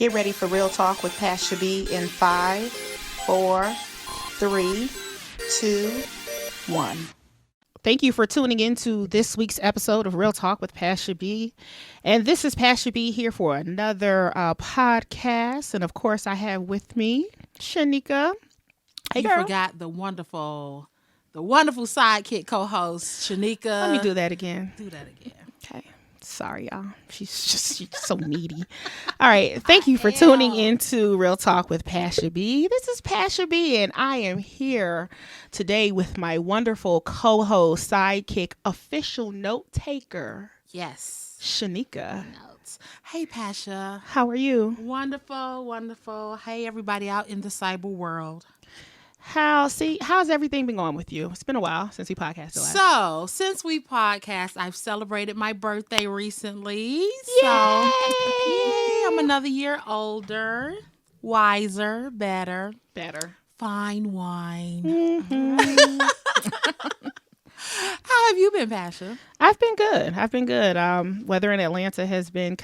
Get ready for Real Talk with Pasha B in 5, 4, 3, 2, 1. Thank you for tuning in to this week's episode of Real Talk with Pasha B. And this is Pasha B here for another podcast. And of course, I have with me Sheneka. Hey, girl. You forgot the wonderful sidekick co-host, Sheneka. Let me do that again. Do that again. Okay. Sorry, y'all. She's so needy. All right. Thank you for tuning into Real Talk with Pasha B. This is Pasha B, and I am here today with my wonderful co-host, sidekick, official note taker. Yes. Sheneka. Notes. Hey, Pasha. How are you? Wonderful, wonderful. Hey, everybody out in the cyber world. How's everything been going with you? It's been a while since we podcasted last. So, since we podcast, I've celebrated my birthday recently. Yay! So, yay, I'm another year older, wiser, better. Fine wine. Mm-hmm. How have you been, Pasha? I've been good. Weather in Atlanta has been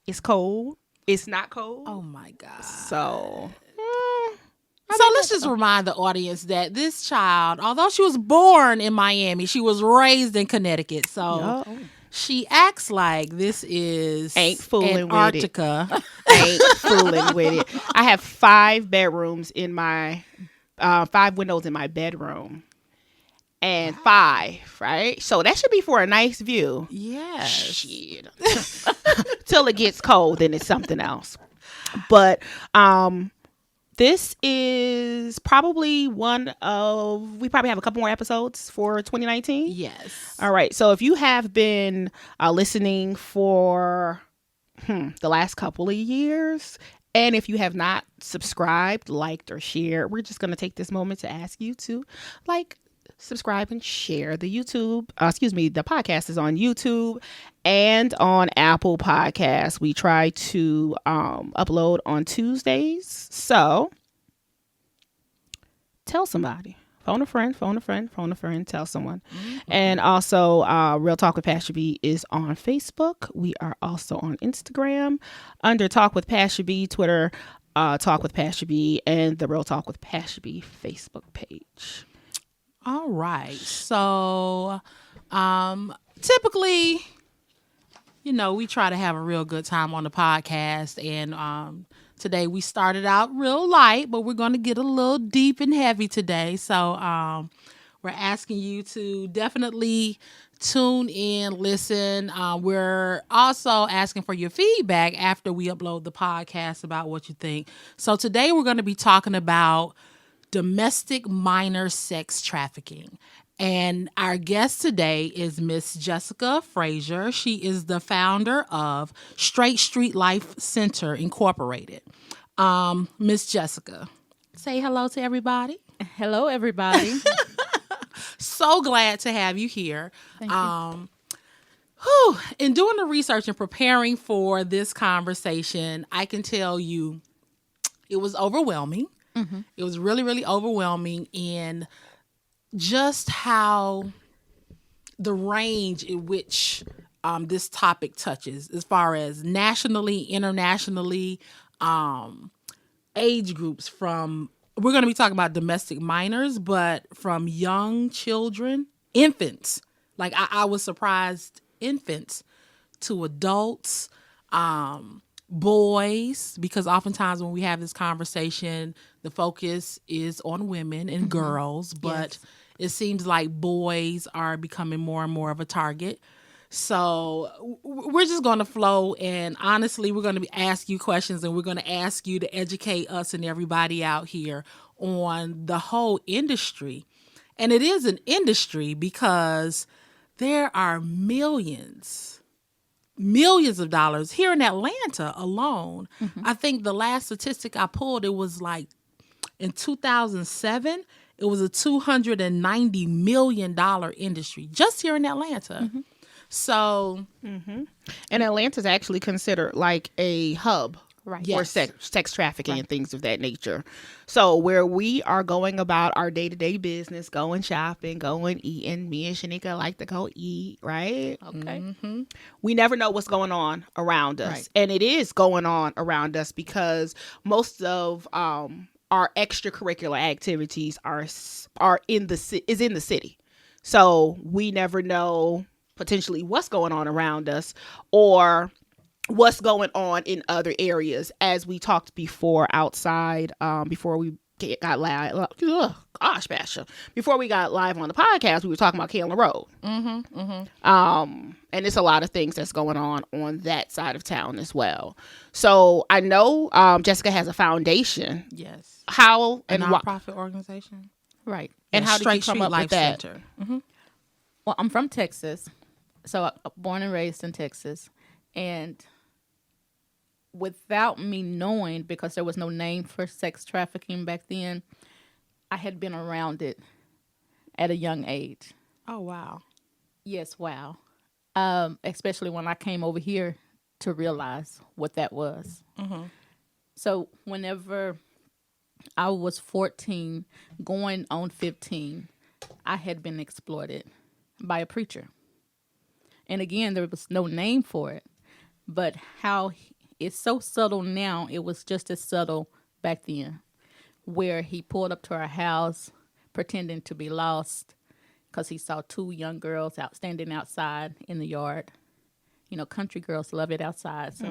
it's cold. It's not cold. Oh, my God. So let's just remind the audience that this child, although she was born in Miami, she was raised in Connecticut. So she acts like this is Antarctica. Ain't fooling with it. I have 5 bedrooms in my 5 windows in my bedroom. And 5, right? So that should be for a nice view. Yeah. Shit. Till it gets cold, then it's something else. But this is probably we probably have a couple more episodes for 2019. Yes. All right. So if you have been listening for the last couple of years, and if you have not subscribed, liked, or shared, we're just going to take this moment to ask you to subscribe and share the the podcast is on YouTube and on Apple Podcasts. We try to upload on Tuesdays. So tell somebody. Phone a friend, tell someone. Mm-hmm. And also, Real Talk with Pasha B is on Facebook. We are also on Instagram under Talk with Pasha B, Twitter, Talk with Pasha B, and the Real Talk with Pasha B Facebook page. All right. So, typically, we try to have a real good time on the podcast. And today we started out real light, but we're going to get a little deep and heavy today. So, we're asking you to definitely tune in, listen. We're also asking for your feedback after we upload the podcast about what you think. So, today we're going to be talking about domestic minor sex trafficking. And our guest today is Miss Jessica Frazier. She is the founder of Straight Street Life Center Incorporated. Miss Jessica, say hello to everybody. Hello, everybody. So glad to have you here. Thank you. In doing the research and preparing for this conversation, I can tell you it was overwhelming. Mm-hmm. It was really, really overwhelming in just how the range in which this topic touches, as far as nationally, internationally, age groups from, we're going to be talking about domestic minors, but from young children, infants. Like I was surprised, infants to adults, boys, because oftentimes when we have this conversation, the focus is on women and girls, but it seems like boys are becoming more and more of a target. So we're just going to flow, and honestly, we're going to ask you questions, and we're going to ask you to educate us and everybody out here on the whole industry. And it is an industry because there are millions of dollars here in Atlanta alone. Mm-hmm. I think the last statistic I pulled, it was like in 2007, it was a $290 million industry just here in Atlanta. Mm-hmm. So, and Atlanta's actually considered like a hub Right. or Yes. sex trafficking Right. and things of that nature. So where we are going about our day-to-day business, going shopping, going eating, me and Sheneka like to go eat, right? Okay. Mm-hmm. We never know what's going on around us. Right. And it is going on around us because most of our extracurricular activities are in the city. So we never know potentially what's going on around us or what's going on in other areas. As we talked before outside, before we got live. Gosh, Pasha. Before we got live on the podcast, we were talking about Kalen Road. Mm-hmm. Mm-hmm. And it's a lot of things that's going on that side of town as well. So I know Jessica has a foundation. Yes. How A and what? nonprofit organization. Right. And how did you Straight come Street up Life with that? Center. Mm-hmm. Well, I'm from Texas, so born and raised in Texas, and without me knowing, because there was no name for sex trafficking back then, I had been around it at a young age. Oh wow. Yes, wow. Especially when I came over here to realize what that was. Mm-hmm. So whenever I was 14, going on 15, I had been exploited by a preacher. And again, there was no name for it, but how it's so subtle now, it was just as subtle back then, where he pulled up to our house pretending to be lost because he saw two young girls standing outside in the yard. You know, country girls love it outside. So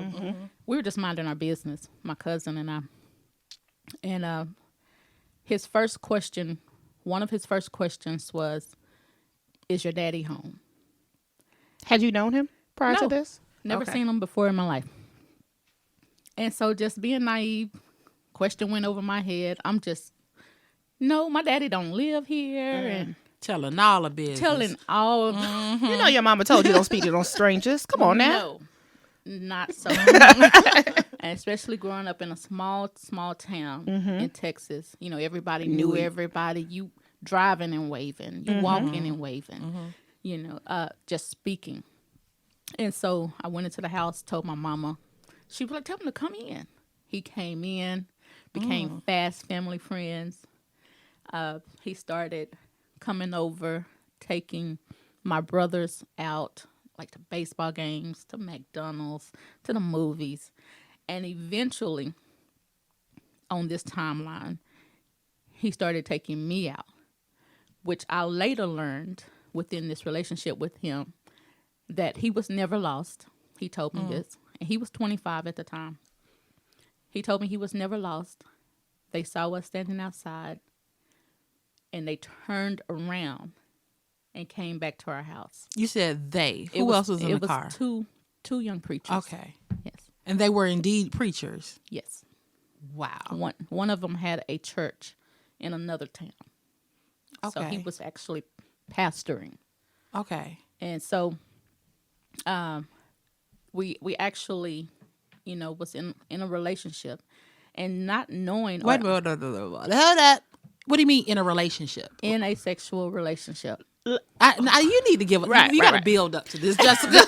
we were just minding our business, my cousin and I. And his first question, one of his first questions was, "Is your daddy home?" Had you known him prior to No. this? Never Okay. seen him before in my life. And so just being naive, question went over my head. I'm just, no, my daddy don't live here. And Telling all the business. telling all of You know your mama told you don't speak to no strangers. Come on now. No, not so. And especially growing up in a small town in Texas, you know, everybody knew everybody. You driving and waving, you walking and waving, you know, just speaking. And so I went into the house, told my mama. She was like, "Tell him to come in." He came in, became fast family friends. He started coming over, taking my brothers out, like to baseball games, to McDonald's, to the movies. And eventually, on this timeline, he started taking me out, which I later learned within this relationship with him that he was never lost. He told me this. And he was 25 at the time. He told me he was never lost. They saw us standing outside, and they turned around and came back to our house. You said they. Who else was in the car? It was two young preachers. Okay. Yes. And they were indeed preachers. Yes. Wow. One of them had a church in another town. So he Okay. was actually pastoring. Okay. And so we actually, you know, was in a relationship and not knowing Wait a minute. Hold up. What do you mean in a relationship? in a sexual relationship. Now you need to give. Right, You right, got to right. build up to this, Jessica.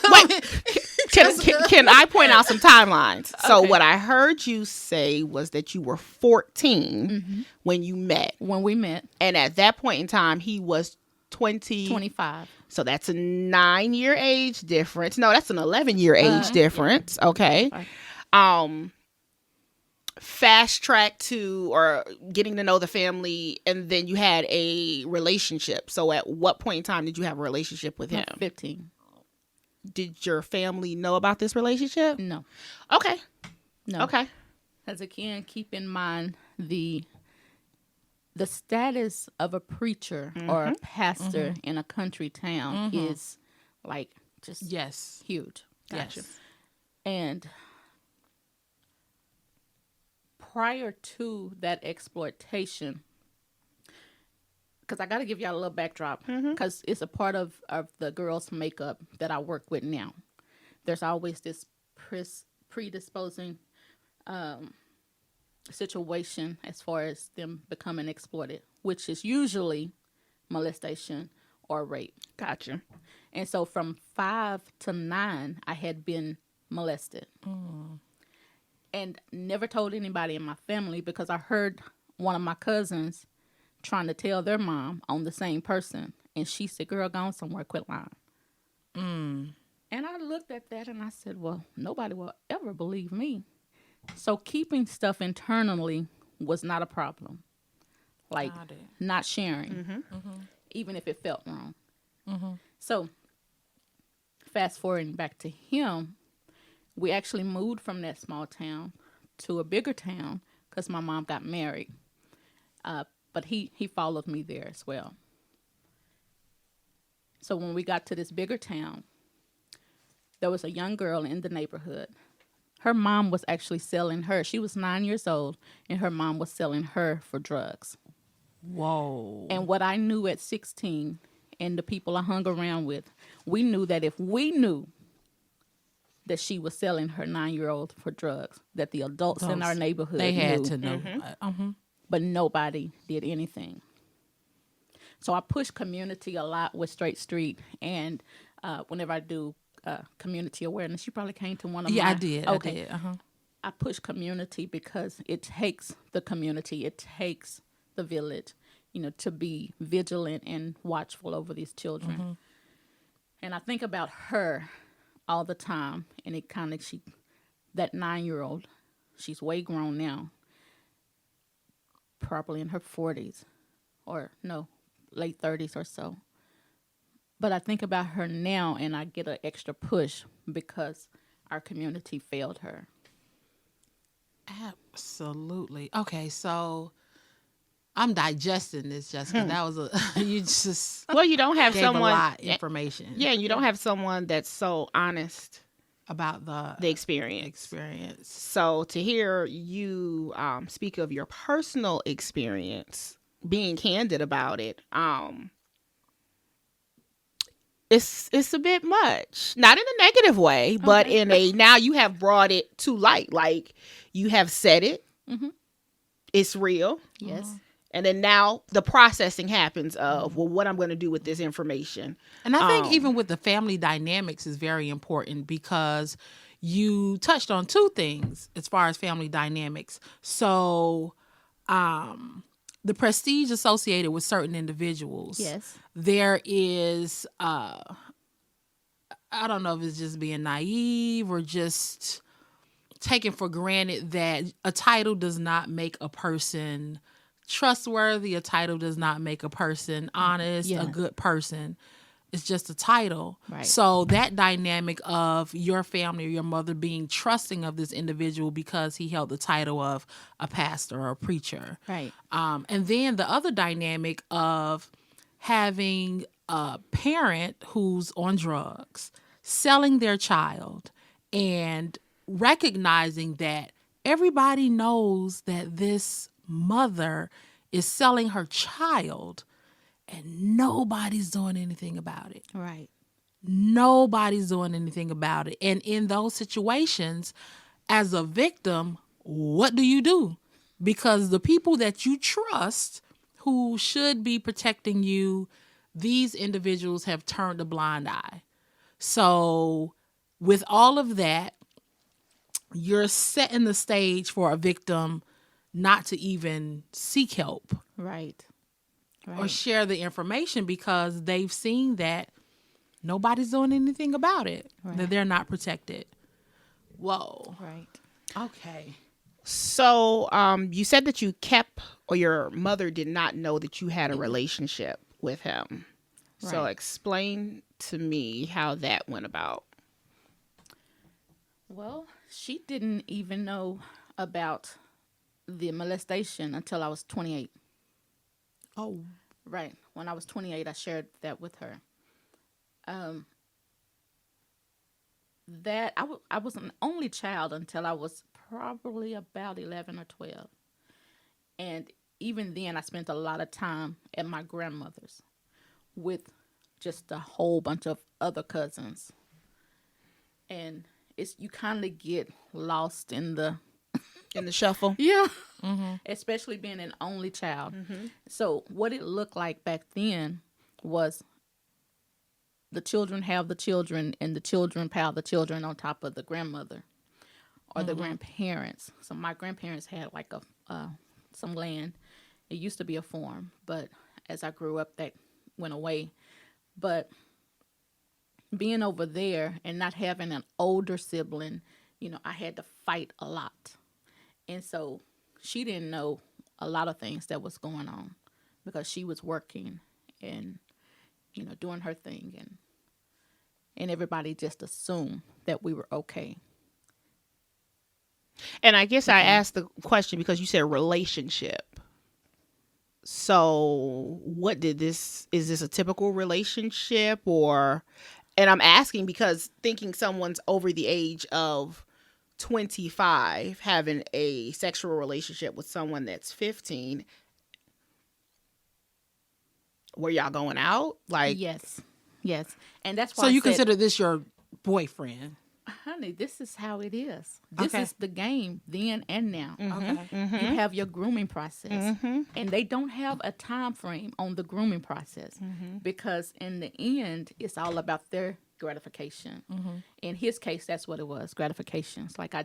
Can I point out some timelines? So Okay. what I heard you say was that you were 14 when you met. When we met, And at that point in time, he was 20. 25. So that's a 9-year age difference. No, that's an 11-year age difference. Okay. Right. Fast track to or getting to know the family, and then you had a relationship. So at what point in time did you have a relationship with him? 15. Did your family know about this relationship? No. Okay. No. Okay. As again, keep in mind the status of a preacher or a pastor in a country town is like just Yes. huge. Gotcha. Yes. And prior to that exploitation, because I got to give y'all a little backdrop, because it's a part of the girls' makeup that I work with now. There's always this predisposing situation as far as them becoming exploited, which is usually molestation or rape. Gotcha. And so from 5 to 9, I had been molested. and never told anybody in my family because I heard one of my cousins trying to tell their mom on the same person. And she said, girl, go on somewhere, quit lying. And I looked at that and I said, well, nobody will ever believe me. So keeping stuff internally was not a problem. Like not sharing, even if it felt wrong. So fast forwarding back to him, we actually moved from that small town to a bigger town because my mom got married. But he followed me there as well. So when we got to this bigger town, there was a young girl in the neighborhood. Her mom was actually selling her. She was 9 years old, and her mom was selling her for drugs. Whoa. And what I knew at 16 and the people I hung around with, we knew that if we knew that she was selling her 9-year-old for drugs, that the adults in our neighborhood they had knew. to know. But nobody did anything. So I push community a lot with Straight Street, and whenever I do community awareness, you probably came to one of my... Yeah, I did. Okay. I did. I push community because it takes the community, it takes the village, to be vigilant and watchful over these children. And I think about her all the time, and it kind of, that 9-year-old, she's way grown now, probably in her 40s, or no, late 30s or so. But I think about her now, and I get an extra push because our community failed her. Absolutely. Okay, so I'm digesting this, Jessica. That was you just Well, you don't have gave someone a lot of information. Yeah, and you don't have someone that's so honest about the experience. So to hear you speak of your personal experience, being candid about it, it's a bit much. Not in a negative way, but in a, now you have brought it to light. Like, you have said it. It's real. Yes. And then now the processing happens of, well, what I'm going to do with this information. And I think even with the family dynamics is very important, because you touched on two things as far as family dynamics. So the prestige associated with certain individuals. Yes. There is, I don't know if it's just being naive or just taking for granted that a title does not make a person trustworthy. A title does not make a person honest, a good person. It's just a title. Right. So that dynamic of your family or your mother being trusting of this individual because he held the title of a pastor or a preacher. Right. And then the other dynamic of having a parent who's on drugs, selling their child, and recognizing that everybody knows that this mother is selling her child and nobody's doing anything about it. Right. Nobody's doing anything about it. And in those situations, as a victim, what do? Because the people that you trust who should be protecting you, these individuals have turned a blind eye. So with all of that, you're setting the stage for a victim not to even seek help. Right. Or share the information because they've seen that nobody's doing anything about it, that they're not protected. Whoa. Right. Okay. So you said that you kept, or your mother did not know that you had a relationship with him. Right. So explain to me how that went about. Well, she didn't even know about the molestation until I was 28. Oh. Right. When I was 28, I shared that with her. I was an only child until I was probably about 11 or 12. And even then, I spent a lot of time at my grandmother's with just a whole bunch of other cousins. And you kind of get lost in the shuffle. Yeah. Especially being an only child. So what it looked like back then was the children have the children, and the children pile the children on top of the grandmother. or the grandparents. So my grandparents had like some land. It used to be a farm, but as I grew up, that went away. But being over there and not having an older sibling, I had to fight a lot. And so she didn't know a lot of things that was going on because she was working and, doing her thing. And everybody just assumed that we were okay. And I guess I asked the question because you said relationship. So is this a typical relationship and I'm asking because thinking someone's over the age of 25 having a sexual relationship with someone that's 15, were y'all going out? Like, yes. And that's why So you consider this your boyfriend? Honey, this is how it is. This is the game then and now. Okay. You have your grooming process. And they don't have a time frame on the grooming process because in the end, it's all about their gratification. In his case, that's what it was, gratification. It's like I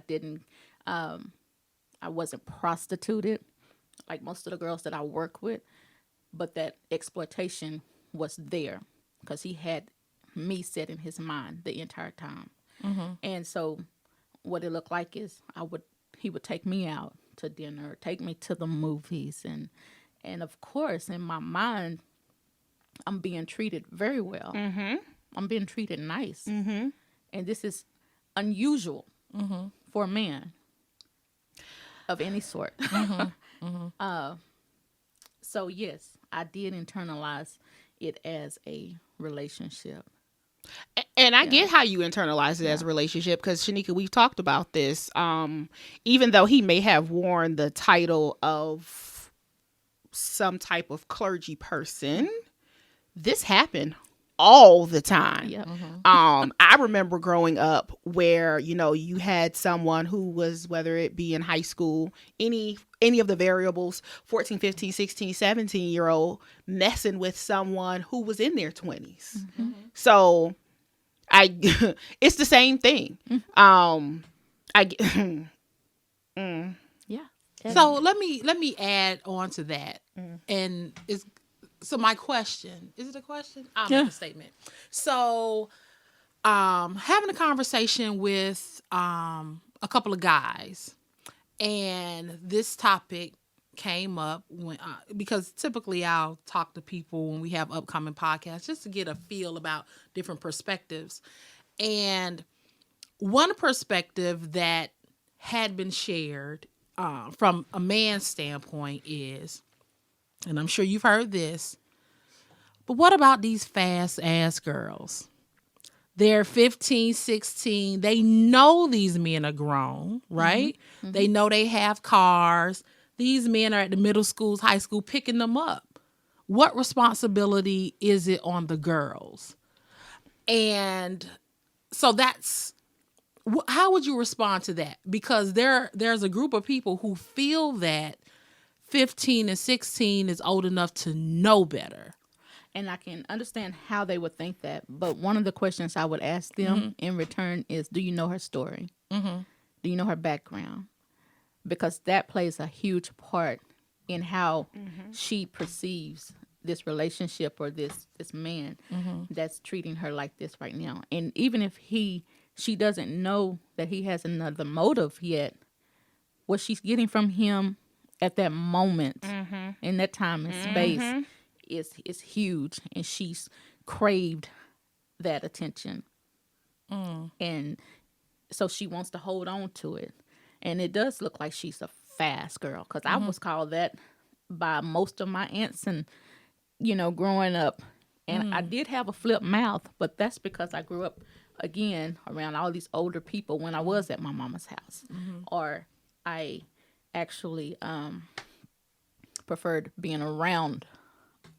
wasn't prostituted like most of the girls that I work with, but that exploitation was there because he had me set in his mind the entire time. And so what it looked like is he would take me out to dinner, take me to the movies. And of course, in my mind, I'm being treated very well. I'm being treated nice. And this is unusual for a man of any sort. So yes, I did internalize it as a relationship. And I get how you internalize it as a relationship because, Sheneka, we've talked about this. Even though he may have worn the title of some type of clergy person, this happened all the time. Yep. I remember growing up where, you had someone who was, whether it be in high school, any of the variables, 14, 15, 16, 17-year-old messing with someone who was in their 20s. So it's the same thing. Yeah. So let me add on to that. And so my question, is it a question? I'll make a statement. So having a conversation with a couple of guys, and this topic came up because typically I'll talk to people when we have upcoming podcasts just to get a feel about different perspectives. And one perspective that had been shared from a man's standpoint is, and I'm sure you've heard this, but what about these fast ass girls? They're 15, 16. They know these men are grown, right? They know they have cars. These men are at the middle schools, high school, picking them up. What responsibility is it on the girls? And so how would you respond to that? Because there's a group of people who feel that 15 and 16 is old enough to know better. And I can understand how they would think that. But one of the questions I would ask them in return is, do you know her story? Do you know her background? Because that plays a huge part in how she perceives this relationship or this man that's treating her like this right now. And even if she doesn't know that he has another motive yet, what she's getting from him at that moment in that time and space is huge, and she's craved that attention. And so she wants to hold on to it. And it does look like she's a fast girl, because I was called that by most of my aunts and, growing up. And I did have a flip mouth, but that's because I grew up, again, around all these older people when I was at my mama's house. Or I actually preferred being around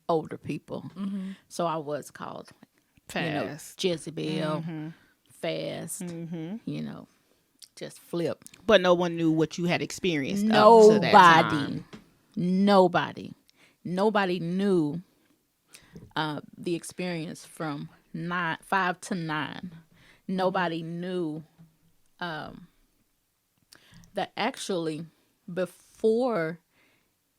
older people. So I was called Fast. Jezebel, fast, just flip. But no one knew what you had experienced up to that time. Nobody knew the experience from 5 to 9. Nobody knew that actually, before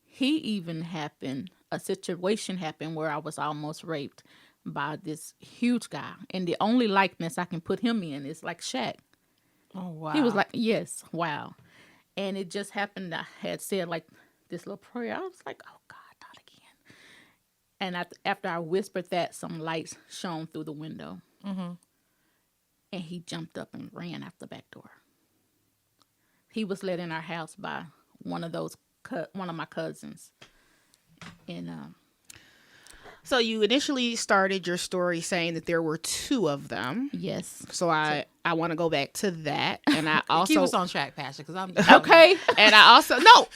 he even happened, a situation happened where I was almost raped by this huge guy. And the only likeness I can put him in is like Shaq. Oh wow. He was like, yes, wow. And it just happened. I had said like this little prayer. I was like, oh God, not again. And after I whispered that, some lights shone through the window. Mm-hmm. And he jumped up and ran out the back door. He was let in our house by one of my cousins. And So you initially started your story saying that there were two of them. yes. So I want to go back to that, and I also keep us on track, Pasha, because I'm Okay. and I also no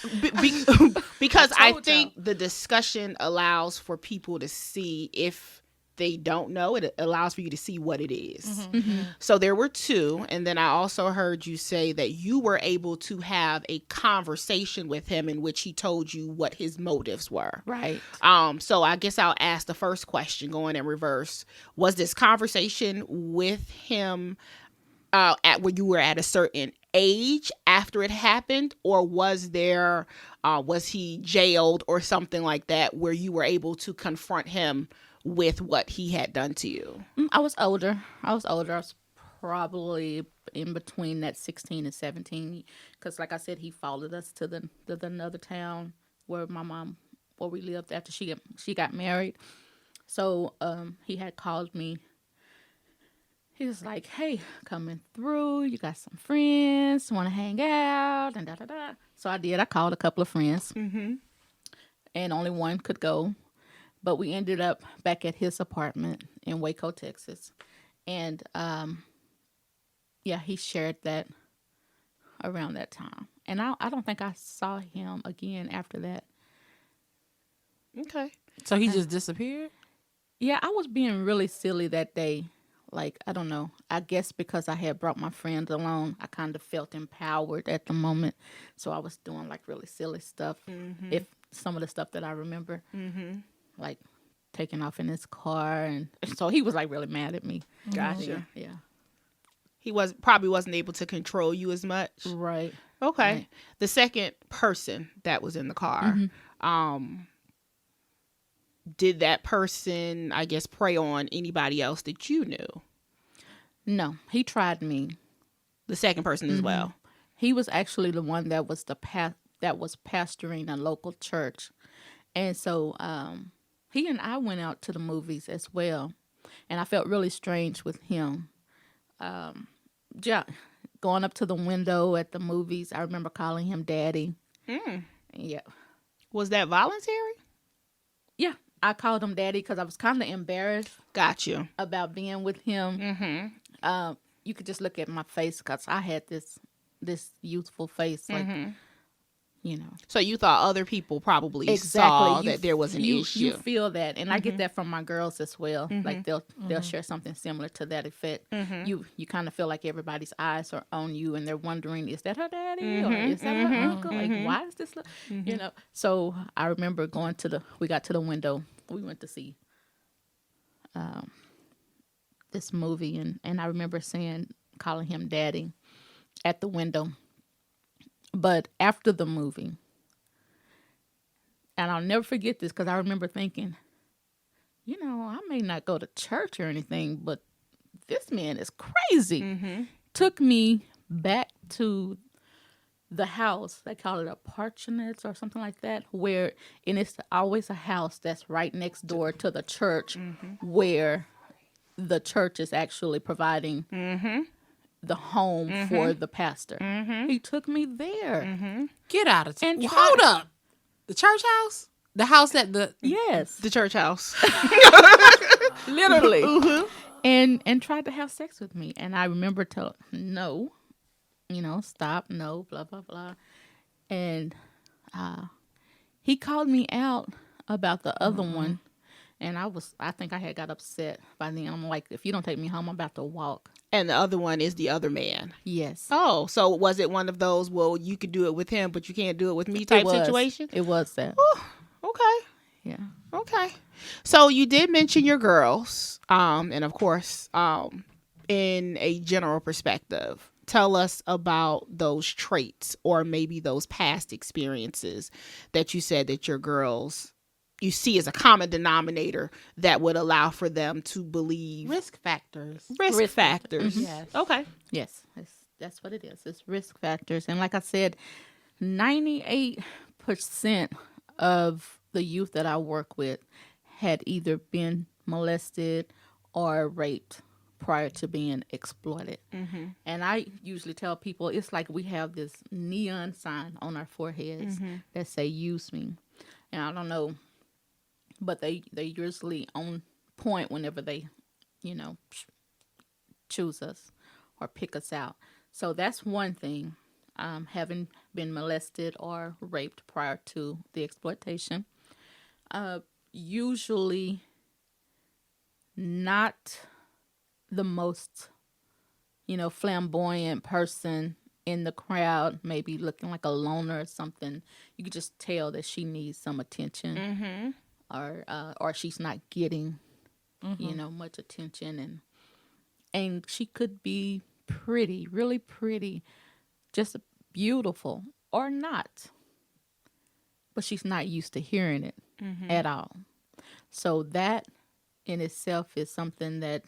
because I told think the discussion allows for people to see if they don't know. It allows for you to see what it is. Mm-hmm. So there were two, and then I also heard you say that you were able to have a conversation with him in which he told you what his motives were. Right. So I guess I'll ask the first question going in reverse. Was this conversation with him at when you were at a certain age after it happened, or was he jailed or something like that where you were able to confront him with what he had done to you? I was older. I was probably in between that 16 and 17. Because like I said, he followed us to the another town where we lived after she got married. So he had called me. He was like, hey, coming through. You got some friends, want to hang out, and da-da-da. So I did. I called a couple of friends. Mm-hmm. And only one could go. But we ended up back at his apartment in Waco, Texas. And, he shared that around that time. And I don't think I saw him again after that. Okay. So he just disappeared? Yeah, I was being really silly that day. Like, I don't know. I guess because I had brought my friends along, I kind of felt empowered at the moment. So I was doing, like, really silly stuff. Mm-hmm. If some of the stuff that I remember. Mm-hmm. Like taking off in his car, and so he was like really mad at me. Gotcha. Yeah. He probably wasn't able to control you as much. Right. Okay. Right. The second person that was in the car, did that person, I guess, prey on anybody else that you knew? No, he tried me. The second person as well. He was actually the one that was that was pastoring a local church, and so he and I went out to the movies as well, and I felt really strange with him. Going up to the window at the movies, I remember calling him Daddy. Yeah. Was that voluntary? Yeah, I called him Daddy because I was kind of embarrassed. Got you. About being with him. Mm-hmm. You could just look at my face because I had this youthful face, like. You know. So you thought other people probably saw that there was an issue. You feel that, and I get that from my girls as well. Like they'll share something similar to that effect. You kind of feel like everybody's eyes are on you, and they're wondering, is that her daddy or is that her uncle? Like, why is this? You know. So I remember we got to the window. We went to see this movie, and I remember calling him Daddy at the window. But after the movie, and I'll never forget this because I remember thinking, I may not go to church or anything, but this man is crazy. Took me back to the house. They call it a parsonage or something like that, and it's always a house that's right next door to the church where the church is actually providing the home for the pastor. He took me there. Get out of town. Hold up. The church house? The house at Yes. The church house. Literally. And tried to have sex with me. And I remember no, stop, no, blah, blah, blah. And he called me out about the other one. And I think I had got upset by then. I'm like, if you don't take me home, I'm about to walk. And the other one is the other man. Yes. Oh, so was it one of those, well, you could do it with him, but you can't do it with me type situation? It was that. Ooh, okay. Yeah. Okay. So you did mention your girls, and of course, in a general perspective, tell us about those traits or maybe those past experiences that you said that your girls you see as a common denominator that would allow for them to believe Risk factors. risk factors. Yes. Okay. Yes, that's what it is. It's risk factors. And like I said, 98% of the youth that I work with had either been molested or raped prior to being exploited. And I usually tell people it's like we have this neon sign on our foreheads that say "Use me," and I don't know, but they usually on point whenever they, choose us or pick us out. So that's one thing. Having been molested or raped prior to the exploitation, usually not the most, flamboyant person in the crowd, maybe looking like a loner or something. You could just tell that she needs some attention, or she's not getting, much attention, and she could be pretty, really pretty, just beautiful or not, but she's not used to hearing it at all. So that in itself is something that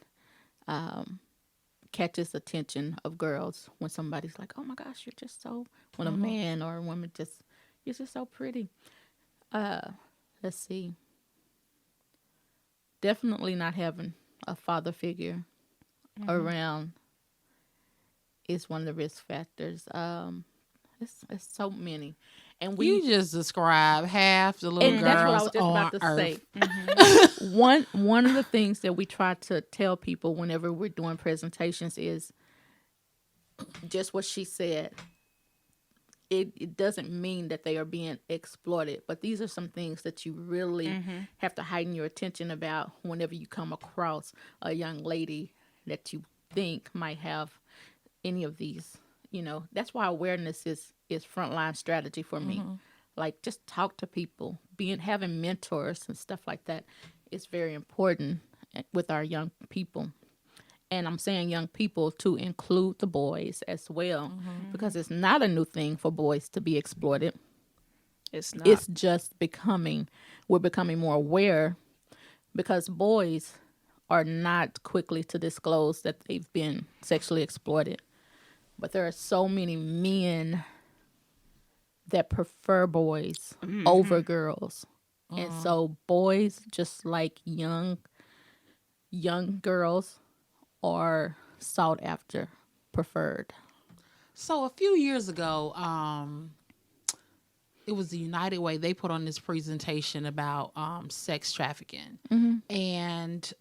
catches attention of girls when somebody's like, "Oh my gosh, you're just so," when a man or a woman you're just so pretty. Let's see. Definitely not having a father figure around is one of the risk factors. It's so many, and You just described half the little and girls that's what I was just on about to Earth. say. One of the things that we try to tell people whenever we're doing presentations is just what she said. It doesn't mean that they are being exploited, but these are some things that you really have to heighten your attention about whenever you come across a young lady that you think might have any of these. That's why awareness is frontline strategy for me. Like, just talk to people, having mentors and stuff like that is very important with our young people. And I'm saying young people to include the boys as well, because it's not a new thing for boys to be exploited. It's not. It's just we're becoming more aware, because boys are not quickly to disclose that they've been sexually exploited. But there are so many men that prefer boys over girls. And so boys, just like young girls, are sought after, preferred. So a few years ago, it was the United Way. They put on this presentation about sex trafficking. And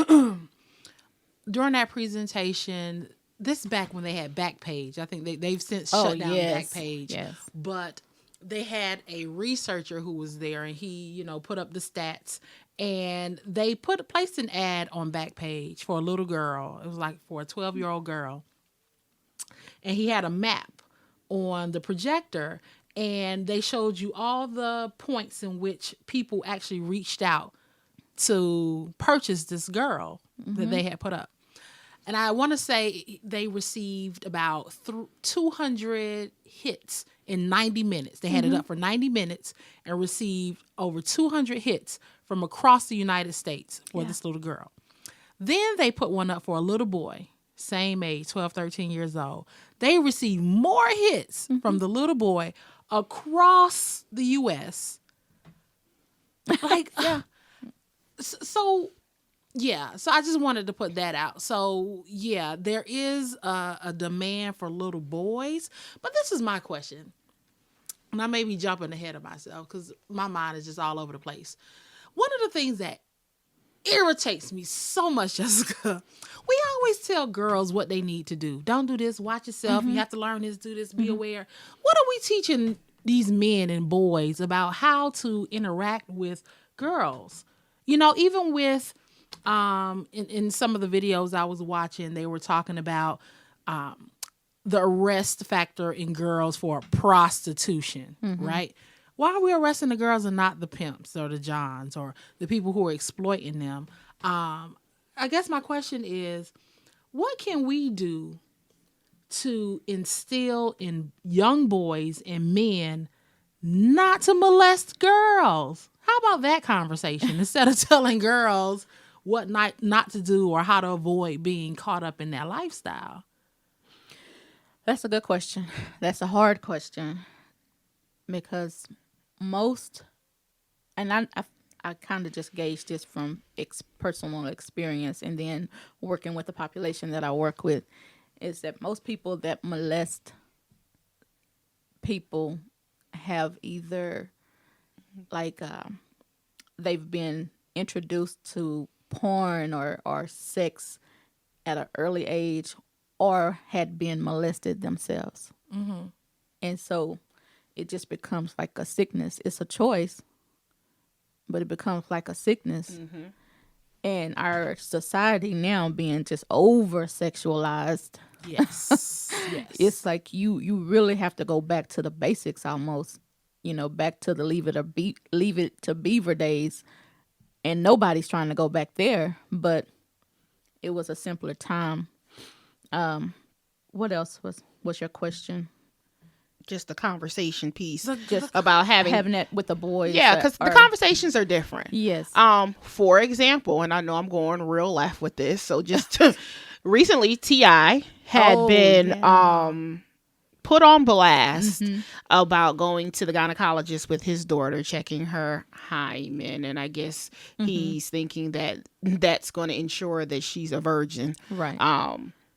during that presentation, this back when they had Backpage. I think they've since shut down Backpage. Yes. But they had a researcher who was there, and he, put up the stats. And they placed an ad on Backpage for a little girl. It was like for a 12-year-old girl. And he had a map on the projector, and they showed you all the points in which people actually reached out to purchase this girl that they had put up. And I want to say they received about 200 hits in 90 minutes. They had it up for 90 minutes and received over 200 hits from across the United States for this little girl. Then they put one up for a little boy, same age, 12, 13 years old. They received more hits from the little boy across the U.S. Like, so I just wanted to put that out. So, there is a demand for little boys. But this is my question. And I may be jumping ahead of myself because my mind is just all over the place. One of the things that irritates me so much, Jessica, we always tell girls what they need to do. Don't do this. Watch yourself. You have to learn this, do this, be aware. What are we teaching these men and boys about how to interact with girls? Even with... in some of the videos I was watching, they were talking about the arrest factor in girls for prostitution, right? Why are we arresting the girls and not the pimps or the Johns or the people who are exploiting them? I guess my question is, what can we do to instill in young boys and men not to molest girls. How about that conversation? Instead of telling girls what not to do or how to avoid being caught up in that lifestyle. That's a good question. That's a hard question because most, and I kind of just gauge this from personal experience and then working with the population that I work with, is that most people that molest people have either like they've been introduced to porn or sex at an early age or had been molested themselves. Mm-hmm. And so it just becomes like a sickness. It's a choice, but it becomes like a sickness. Mm-hmm. And our society now being just over sexualized. Yes. Yes. It's like you really have to go back to the basics almost, back to the leave it to beaver days. And nobody's trying to go back there, but it was a simpler time. What else was your question? Just the conversation piece, Just about having that with the boys. Yeah, because the conversations are different. Yes. For example, and I know I'm going real left with this, so just recently T.I. had been put on blast about going to the gynecologist with his daughter, checking her hymen, and I guess he's thinking that that's going to ensure that she's a virgin. Right.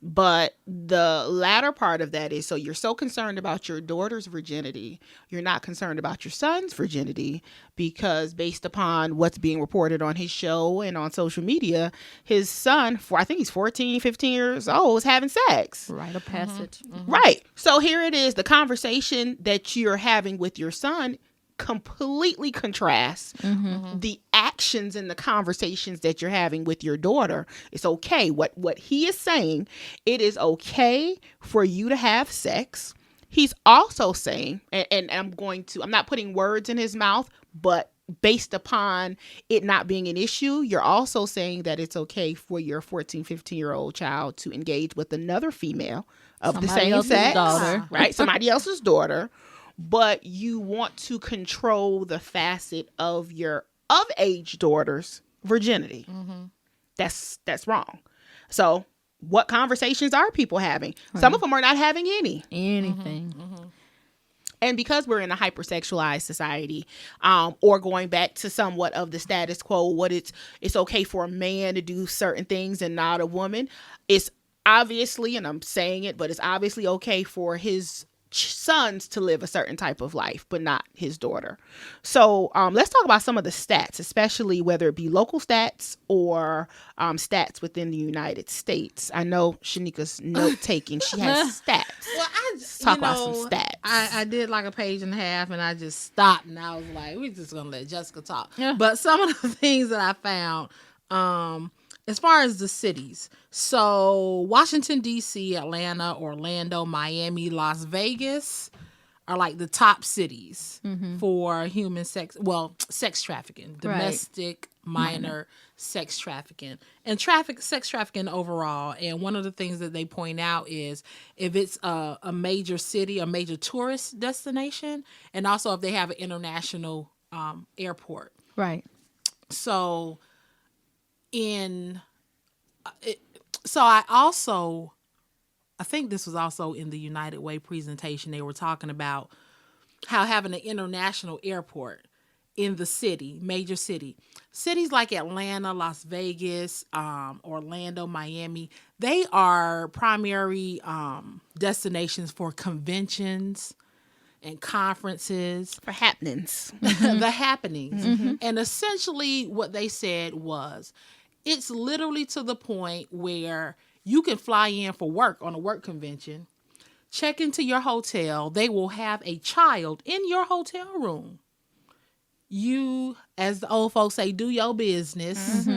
But the latter part of that is, so you're so concerned about your daughter's virginity, you're not concerned about your son's virginity, because based upon what's being reported on his show and on social media, his son, I think he's 14, 15 years old, is having sex. Rite of passage. Mm-hmm. Right. So here it is, the conversation that you're having with your son completely contrasts the actions and the conversations that you're having with your daughter. It's okay. What he is saying, it is okay for you to have sex. He's also saying, and I'm not putting words in his mouth, but based upon it not being an issue, you're also saying that it's okay for your 14, 15-year-old child to engage with another female of the same sex, daughter. right? Somebody else's daughter. But you want to control the facet of your of-age daughter's virginity. Mm-hmm. That's wrong. So what conversations are people having? Right. Some of them are not having anything. Mm-hmm. And because we're in a hypersexualized society, or going back to somewhat of the status quo, it's okay for a man to do certain things and not a woman. It's obviously, and I'm saying it, but it's obviously okay for his sons to live a certain type of life, but not his daughter. So let's talk about some of the stats, especially whether it be local stats or stats within the United States. I know Sheneka's note taking; she has stats. Well, let's talk about some stats. I did like a page and a half, and I just stopped, and I was like, "We're just gonna let Jessica talk." Yeah. But some of the things that I found, as far as the cities, so Washington, D.C., Atlanta, Orlando, Miami, Las Vegas are like the top cities for sex trafficking, domestic, minor sex trafficking, and sex trafficking overall. And one of the things that they point out is if it's a major city, a major tourist destination, and also if they have an international airport. Right. So I think this was also in the United Way presentation. They were talking about how having an international airport in the city, major cities like Atlanta, Las Vegas, Orlando, Miami, they are primary destinations for conventions and conferences. For happenings. The happenings. Mm-hmm. And essentially what they said was, it's literally to the point where you can fly in for work on a work convention, check into your hotel. They will have a child in your hotel room. You, as the old folks say, do your business,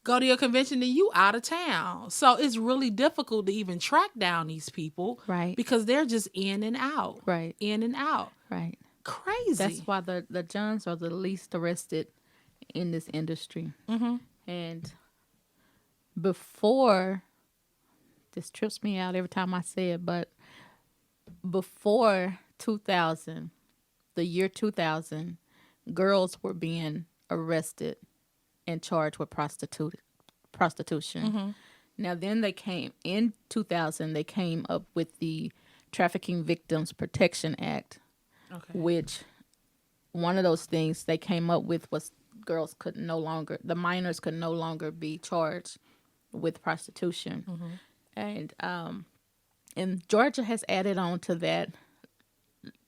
go to your convention, and you out of town. So it's really difficult to even track down these people. Right. Because they're just in and out. Right. In and out. Right. Crazy. That's why the Johns are the least arrested in this industry. Mm-hmm. And before this trips me out every time I say it, but before 2000, the year 2000, girls were being arrested and charged with prostitution. Mm-hmm. Now, then in 2000, they came up with the Trafficking Victims Protection Act, which one of those things they came up with was the minors could no longer be charged with prostitution. Mm-hmm. And Georgia has added on to that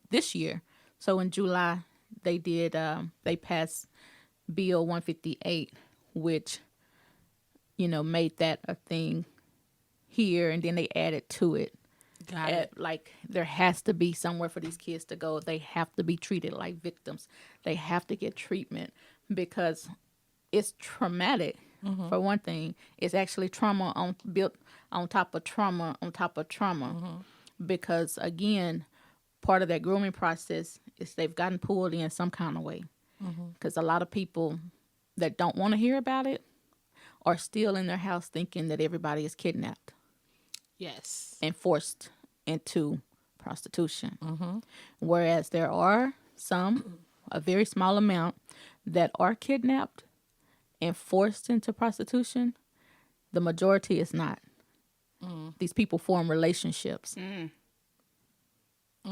this year. So in July, they passed Bill 158, which, made that a thing here, and then they added to it. Got it. Like, there has to be somewhere for these kids to go. They have to be treated like victims. They have to get treatment because it's traumatic. Mm-hmm. For one thing, it's actually trauma built on top of trauma on top of trauma. Mm-hmm. Because, again, part of that grooming process is they've gotten pulled in some kind of way. Because a lot of people that don't want to hear about it are still in their house thinking that everybody is kidnapped. Yes. And forced into prostitution. Mm-hmm. Whereas there are a very small amount, that are kidnapped and forced into prostitution. The majority is not. These people form relationships.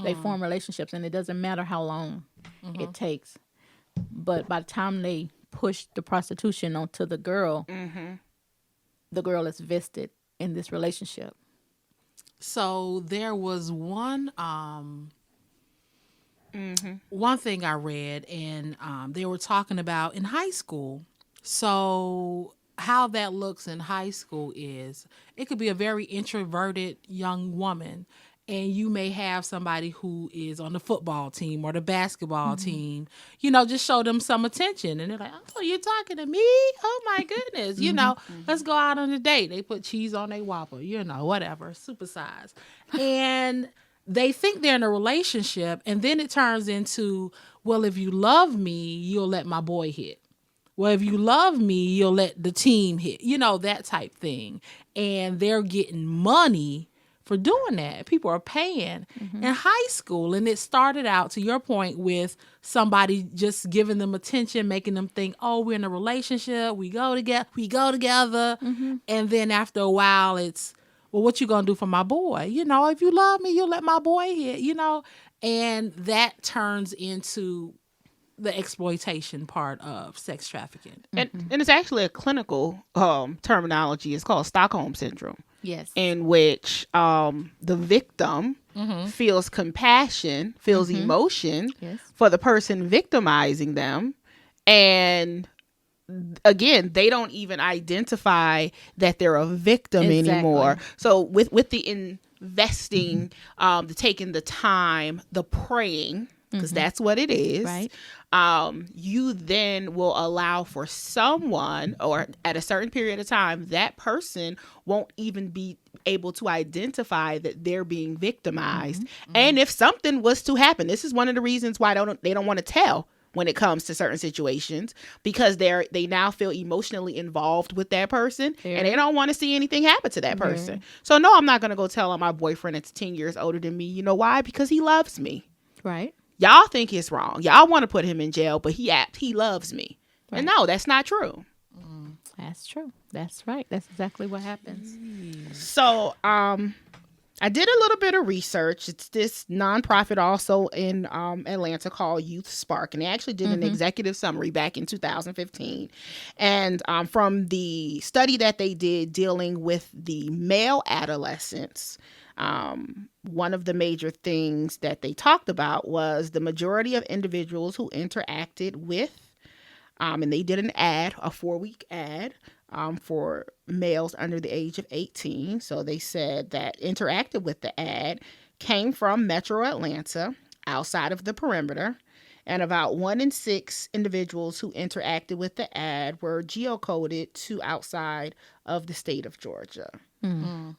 They form relationships, and it doesn't matter how long it takes. But by the time they push the prostitution onto the girl is vested in this relationship. So there was one thing I read, and they were talking about in high school. So how that looks in high school is it could be a very introverted young woman, and you may have somebody who is on the football team or the basketball team, just show them some attention. And they're like, oh, you're talking to me? Oh, my goodness. Let's go out on a date. They put cheese on their Whopper, whatever, supersize. And they think they're in a relationship, and then it turns into, well, if you love me, you'll let my boy hit. Well, if you love me, you'll let the team hit, that type thing. And they're getting money for doing that. People are paying in high school. And it started out, to your point, with somebody just giving them attention, making them think, oh, we're in a relationship. We go together. And then after a while, it's, well, what you going to do for my boy? If you love me, you'll let my boy hit, and that turns into the exploitation part of sex trafficking. And it's actually a clinical terminology. It's called Stockholm Syndrome. Yes. In which the victim feels compassion, feels emotion for the person victimizing them. And again, they don't even identify that they're a victim anymore. So with the investing, the taking the time, the praying, because that's what it is. Right. You then will allow for someone, or at a certain period of time, that person won't even be able to identify that they're being victimized. And if something was to happen, this is one of the reasons why they don't want to tell when it comes to certain situations, because they now feel emotionally involved with that person, and they don't want to see anything happen to that person. So no, I'm not going to go tell on my boyfriend that's 10 years older than me. You know why? Because he loves me. Right. Y'all think it's wrong. Y'all want to put him in jail, but he loves me. Right. And no, that's not true. That's true. That's right. That's exactly what happens. So, I did a little bit of research. It's this nonprofit also in Atlanta called Youth Spark, and they actually did an executive summary back in 2015. And from the study that they did dealing with the male adolescents, one of the major things that they talked about was the majority of individuals who interacted with, and they did an ad, a 4-week ad, for males under the age of 18. So they said that interacted with the ad came from Metro Atlanta, outside of the perimeter, and about 1 in 6 individuals who interacted with the ad were geocoded to outside of the state of Georgia.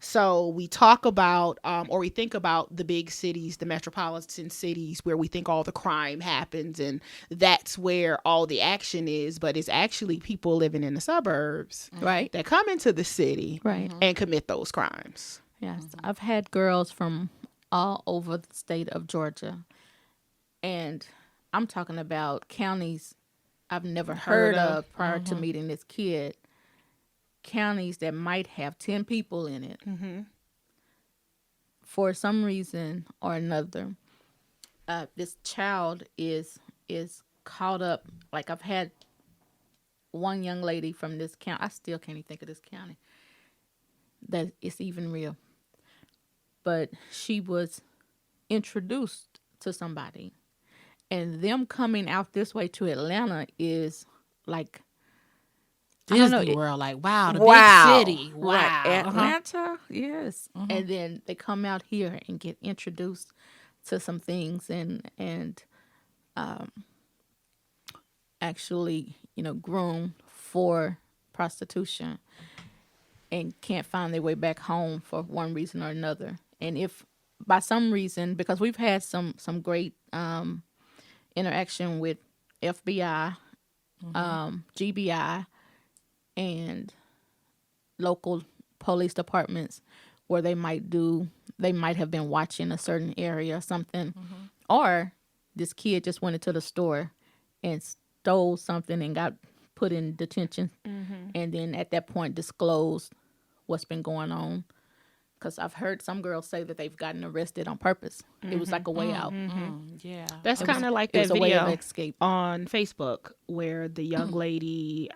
So we talk about, or we think about the big cities, the metropolitan cities, where we think all the crime happens, and that's where all the action is. But it's actually people living in the suburbs, right, that come into the city, right, and commit those crimes. Yes, I've had girls from all over the state of Georgia, and I'm talking about counties I've never heard of prior to meeting this kid. Counties that might have 10 people in it. For some reason or another, this child is caught up. Like, I've had one young lady from this county. I still can't even think of this county that it's even real. But she was introduced to somebody, and them coming out this way to Atlanta is like, I don't know, Disney World, like, wow, the wow, big city. Wow. right, Atlanta, yes. And then they come out here and get introduced to some things, and actually, groomed for prostitution, and can't find their way back home for one reason or another. And if by some reason, because we've had some great interaction with FBI, GBI, and local police departments, where they might have been watching a certain area or something, or this kid just went into the store and stole something and got put in detention, and then at that point disclosed what's been going on. Because I've heard some girls say that they've gotten arrested on purpose. It was like a way out. Yeah. That's kind of like It that was a way of video escape. on Facebook where the young lady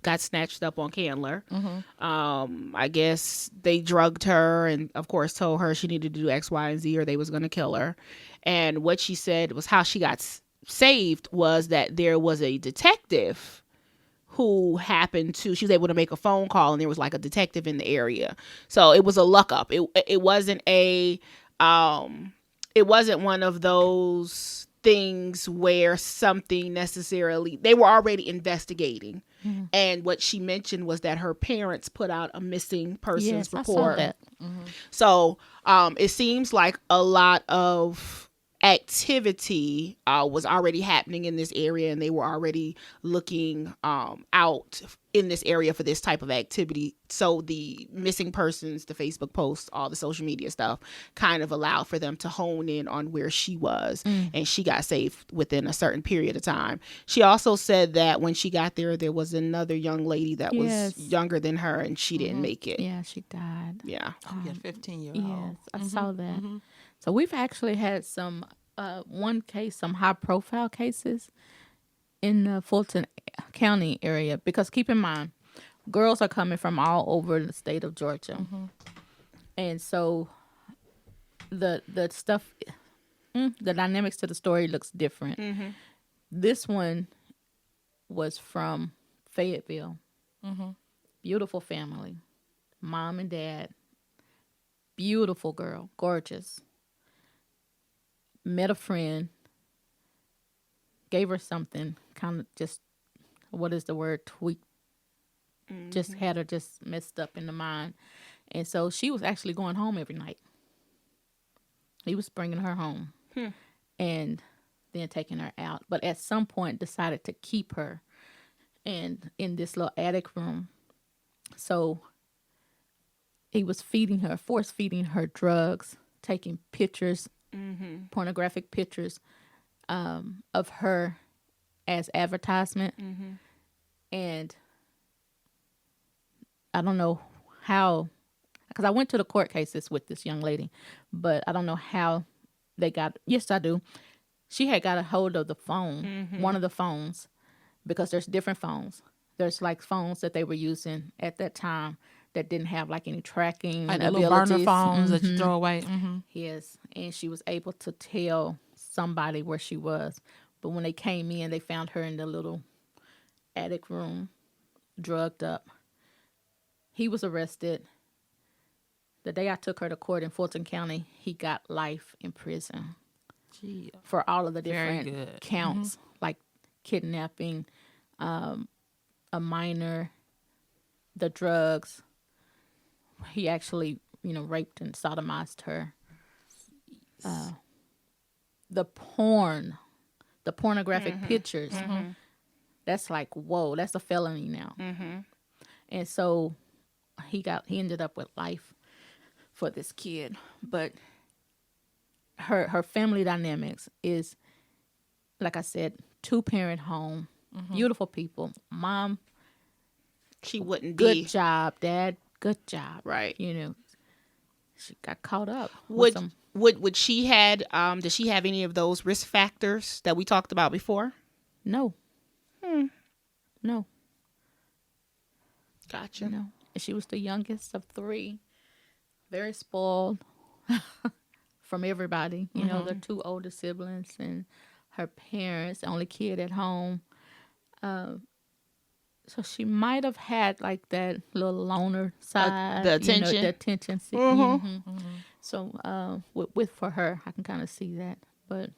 got snatched up on Candler. I guess they drugged her and, of course, told her she needed to do X, Y, and Z or they was going to kill her. And what she said was how she got saved was that there was a detective who happened to, she was able to make a phone call and there was like a detective in the area. So it was a luck up. It wasn't it wasn't one of those things where something necessarily, they were already investigating. And what she mentioned was that her parents put out a missing persons report. I saw that. So it seems like a lot of activity was already happening in this area, and they were already looking out in this area for this type of activity. So the missing persons, the Facebook posts, all the social media stuff kind of allowed for them to hone in on where she was, and she got saved within a certain period of time. She also said that when she got there, there was another young lady that was younger than her, and she didn't make it. Yeah, she died. Yeah. Oh, yeah, 15-year-old. Yes, I saw that. So we've actually had some one case, some high profile cases in the Fulton County area, because keep in mind, girls are coming from all over the state of Georgia. And so the stuff, the dynamics to the story looks different. This one was from Fayetteville. Beautiful family, mom and dad, beautiful girl, gorgeous. Met a friend, gave her something, kind of just, what is the word, tweaked, just had her just messed up in the mind. And so she was actually going home every night. He was bringing her home and then taking her out. But at some point decided to keep her in this little attic room. So he was feeding her, force feeding her drugs, taking pictures, pornographic pictures of her as advertisement. And I don't know how, because I went to the court cases with this young lady, but I don't know how they got, yes I do, she had got a hold of the phone, one of the phones, because there's different phones. There's like phones that they were using at that time that didn't have like any tracking Like the abilities. little burner phones that you throw away. Yes, and she was able to tell somebody where she was. But when they came in, they found her in the little attic room, drugged up. He was arrested. The day I took her to court in Fulton County, he got life in prison for all of the different counts, like kidnapping, a minor, the drugs. He actually, raped and sodomized her. The pornographic pictures. That's like, whoa, that's a felony now. And so he ended up with life for this kid. But her family dynamics is, like I said, 2-parent home, beautiful people. Mom, She wouldn't good be job. Dad, good job. right. You know, she got caught up with Would some. would she had did she have any of those risk factors that we talked about before? No. No. Gotcha. No. And she was the youngest of 3, very spoiled from everybody. You know, the 2 older siblings and her parents, the only kid at home. So she might have had like that little loner side, the attention. the attention. So with for her, I can kind of see that. But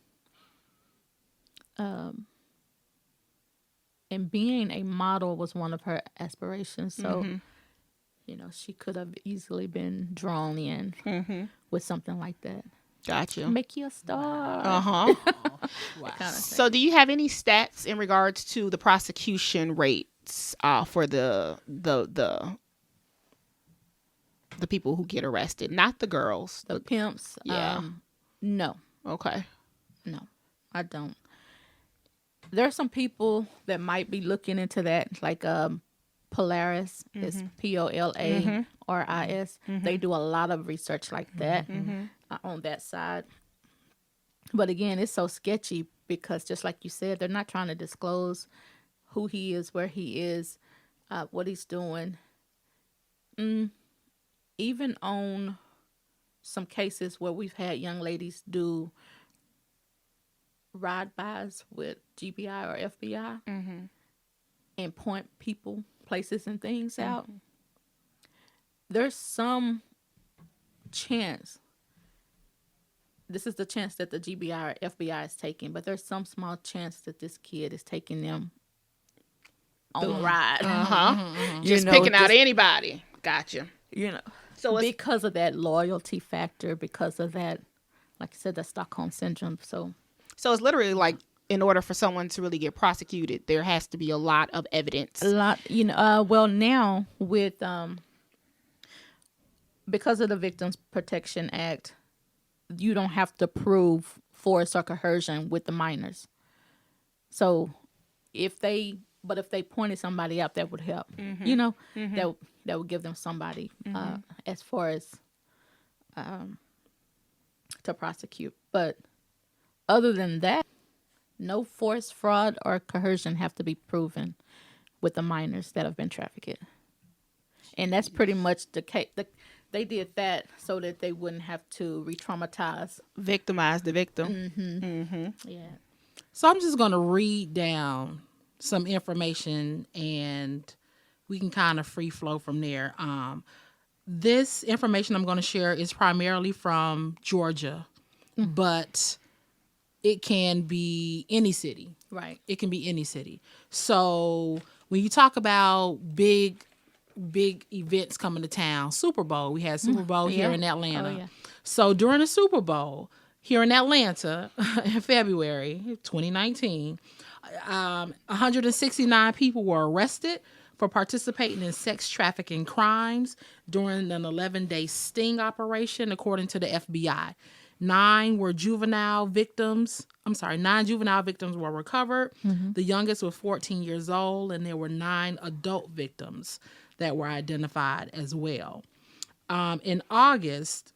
and being a model was one of her aspirations. So you know, she could have easily been drawn in with something like that. Gotcha. Make you a star. Uh-huh. Wow. Kind of So do you have any stats in regards to the prosecution rates for the people who get arrested, not the girls? The pimps. Yeah. No, Okay. no, I don't. There are some people that might be looking into that, like Polaris is POLARIS. They do a lot of research like that on that side. But again, it's so sketchy because just like you said, they're not trying to disclose who he is, where he is, what he's doing. Even on some cases where we've had young ladies do ride-bys with GBI or FBI and point people, places, and things out, there's some chance. This is the chance that the GBI or FBI is taking, but there's some small chance that this kid is taking them on a ride. Just picking out anybody. Gotcha. You know, So it's, because of that loyalty factor, because of that, like I said, that Stockholm syndrome. So it's literally like in order for someone to really get prosecuted, there has to be a lot of evidence. a lot, you know. Well, now with because of the Victims Protection Act, you don't have to prove force or coercion with the minors. So if they pointed somebody out, that would help. You know, that would give them somebody as far as to prosecute. But other than that, no force, fraud, or coercion have to be proven with the minors that have been trafficked. And that's pretty much the case. They did that so that they wouldn't have to re-traumatize. Victimize the victim. Yeah. So I'm just going to read down some information and we can kind of free flow from there. This information I'm going to share is primarily from Georgia, but it can be any city. Right. It can be any city. So when you talk about big events coming to town, Super Bowl, we had Super Bowl here in Atlanta. Oh, yeah. So during the Super Bowl here in Atlanta in February 2019, 169 people were arrested for participating in sex trafficking crimes during an 11-day sting operation, according to the FBI. 9 juvenile victims were recovered. The youngest was 14 years old, and there were 9 adult victims that were identified as well. In August,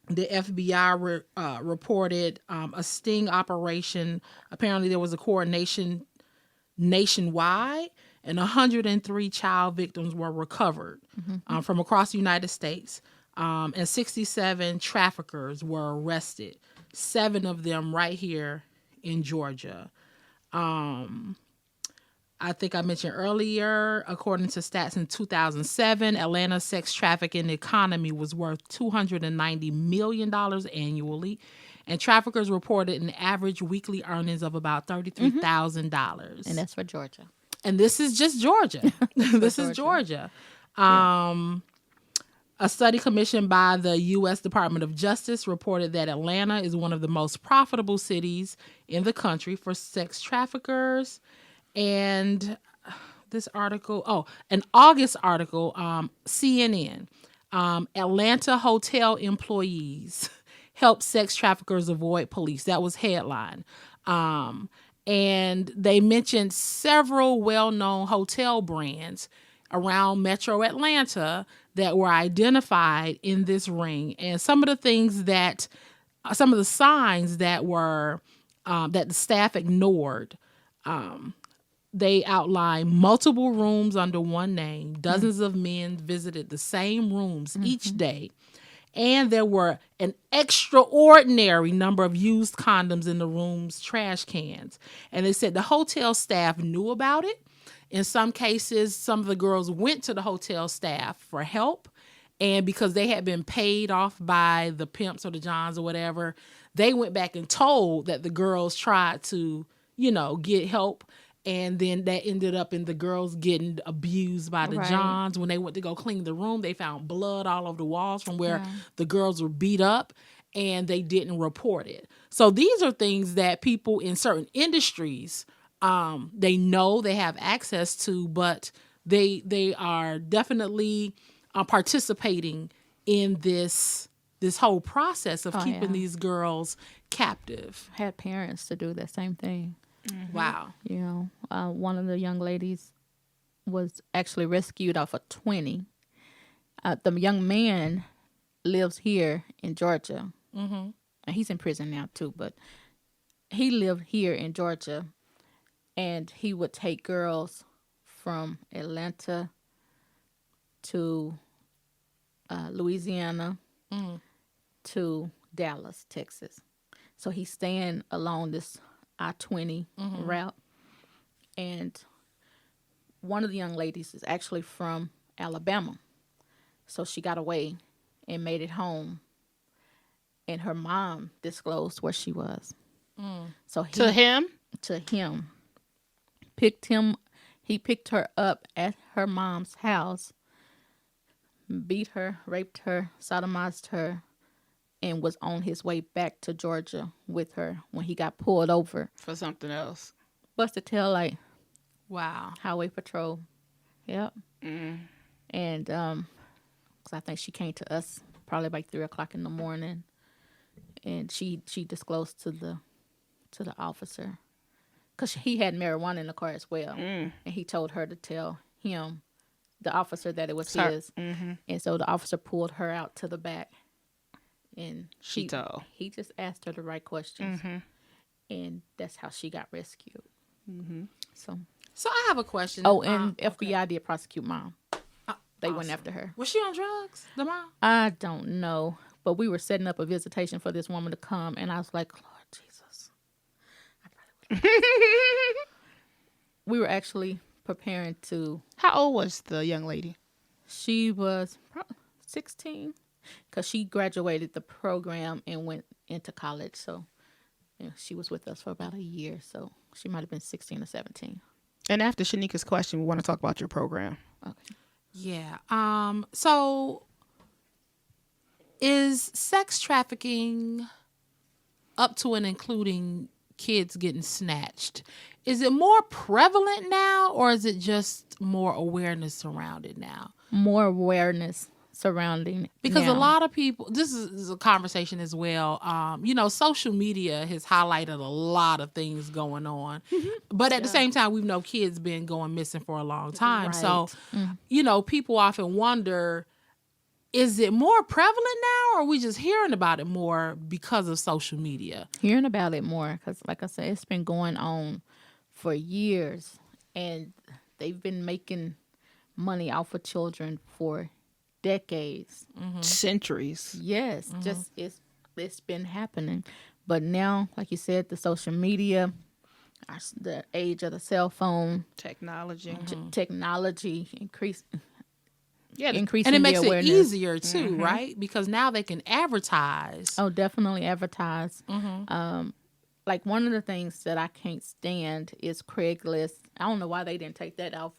the FBI reported a sting operation. Apparently, there was a coordination nationwide, and 103 child victims were recovered from across the United States. And 67 traffickers were arrested, 7 of them right here in Georgia. I think I mentioned earlier, according to stats in 2007, Atlanta's sex trafficking economy was worth $290 million annually, and traffickers reported an average weekly earnings of about $33,000. And that's for Georgia. And this is just Georgia. This is Georgia. A study commissioned by the U.S. Department of Justice reported that Atlanta is one of the most profitable cities in the country for sex traffickers. And this article, an August article, CNN, Atlanta hotel employees help sex traffickers avoid police. That was headline. And they mentioned several well-known hotel brands around Metro Atlanta that were identified in this ring. And some of the signs that were that the staff ignored. They outlined multiple rooms under one name. Dozens of men visited the same rooms each day. And there were an extraordinary number of used condoms in the room's trash cans. And they said the hotel staff knew about it. In some cases, some of the girls went to the hotel staff for help. And because they had been paid off by the pimps or the Johns or whatever, they went back and told that the girls tried to, get help. And then that ended up in the girls getting abused by the Johns. When they went to go clean the room, they found blood all over the walls from where the girls were beat up, and they didn't report it. So these are things that people in certain industries, they know they have access to, but they are definitely participating in this whole process of keeping these girls captive. Had parents to do that same thing. Mm-hmm. Wow. One of the young ladies was actually rescued off of 20. The young man lives here in Georgia. Mm-hmm. And he's in prison now too, but he lived here in Georgia, and he would take girls from Atlanta to Louisiana to Dallas, Texas. So he's staying along this I-20 route. And one of the young ladies is actually from Alabama. So she got away and made it home. And her mom disclosed where she was. So to him? To him. He picked her up at her mom's house, beat her, raped her, sodomized her, and was on his way back to Georgia with her when he got pulled over. For something else. Busted tail light. Wow. Highway patrol. Yep. And cause I think she came to us probably like 3:00 in the morning, and she disclosed to the officer, cause he had marijuana in the car as well, and he told her to tell him, the officer, that it was his. And so the officer pulled her out to the back, and he just asked her the right questions, and that's how she got rescued. So I have a question. Oh, and FBI did prosecute mom. They went after her. Was she on drugs, the mom? I don't know, but we were setting up a visitation for this woman to come, and I was like, Lord Jesus. We were actually preparing to. How old was the young lady? She was 16, because she graduated the program and went into college. So she was with us for about a year. So she might have been 16 or 17. And after Sheneka's question, we want to talk about your program. Okay. Yeah. So is sex trafficking up to and including kids getting snatched? Is it more prevalent now, or is it just more awareness around it now? More awareness surrounding it because now. A lot of people, this is a conversation as well. Social media has highlighted a lot of things going on, but at the same time, we know kids been going missing for a long time. Right. So, people often wonder, is it more prevalent now, or are we just hearing about it more because of social media? Hearing about it more, because like I said, it's been going on for years, and they've been making money off of children for decades, centuries. Yes, just it's been happening. But now, like you said, the social media, the age of the cell phone, technology increasing, and it makes it awareness. Easier too, right? Because now they can advertise. Oh, definitely advertise. Like one of the things that I can't stand is Craigslist. I don't know why they didn't take that down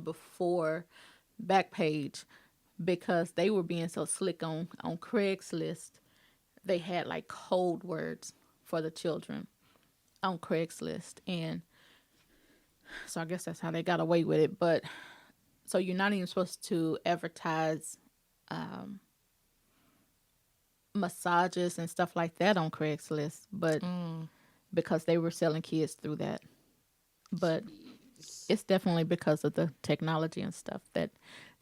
before Backpage, because they were being so slick on Craigslist. They had like code words for the children on Craigslist, and so I guess that's how they got away with it. But So you're not even supposed to advertise massages and stuff like that on Craigslist, but because they were selling kids through that. But it's definitely because of the technology and stuff that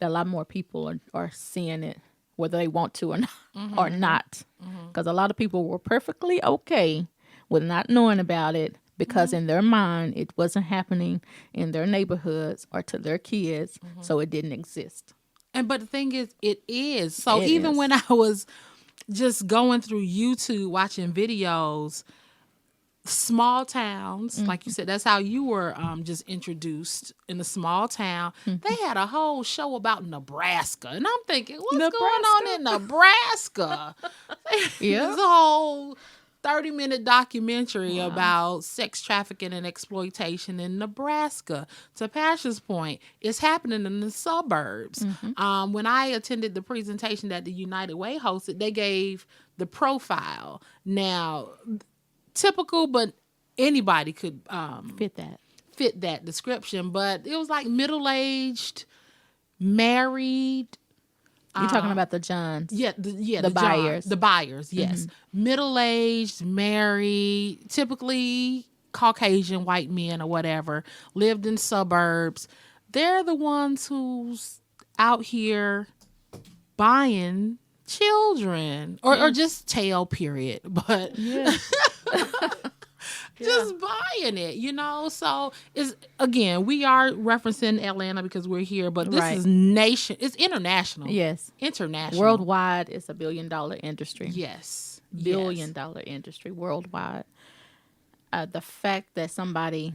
a lot more people are seeing it, whether they want to or not. Or not. Because a lot of people were perfectly okay with not knowing about it because in their mind it wasn't happening in their neighborhoods or to their kids, so it didn't exist. But the thing is, it is. So It even is. when I was just going through YouTube watching videos, small towns, like you said, that's how you were just introduced in a small town. They had a whole show about Nebraska, and I'm thinking, what's going on in Nebraska? Yeah. There's a whole 30-minute documentary about sex trafficking and exploitation in Nebraska. To Pasha's point, it's happening in the suburbs. When I attended the presentation that the United Way hosted, they gave the profile. Now, typical, but anybody could fit that description. But it was like middle-aged, married. You're talking about the Johns. The buyers. The buyers, yes. Middle-aged, married, typically Caucasian white men or whatever, lived in suburbs. They're the ones who's out here buying children or just tail, period. But just buying it, So it's, again, we are referencing Atlanta because we're here, but this is it's international. Yes. International. Worldwide, it's $1 billion industry. Yes. Billion-dollar industry worldwide. The fact that somebody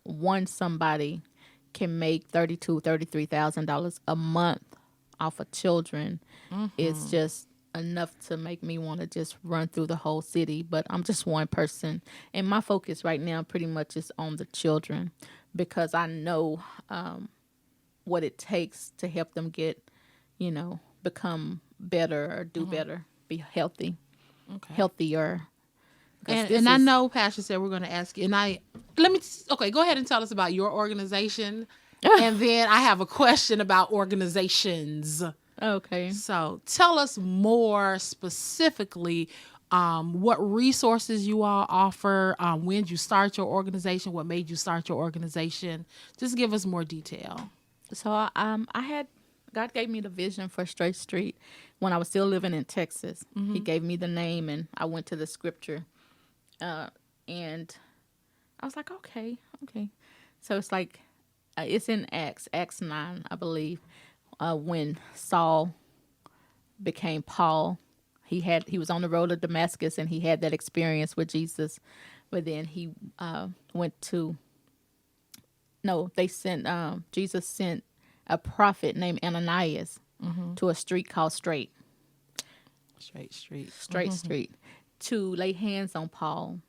can make $33,000 a month off of children is just enough to make me want to just run through the whole city. But I'm just one person, and my focus right now pretty much is on the children because I know what it takes to help them get, become better or do better, be healthy, healthier. And I know Pasha said we're going to ask you, and go ahead and tell us about your organization, and then I have a question about organizations. Okay. So tell us more specifically what resources you all offer, when you start your organization, what made you start your organization. Just give us more detail. So God gave me the vision for Straight Street when I was still living in Texas. He gave me the name, and I went to the scripture, and I was like, okay. So it's like it's in Acts 9, I believe. When Saul became Paul, he was on the road to Damascus and he had that experience with Jesus, but then he Jesus sent a prophet named Ananias to a street called Straight Street to lay hands on Paul,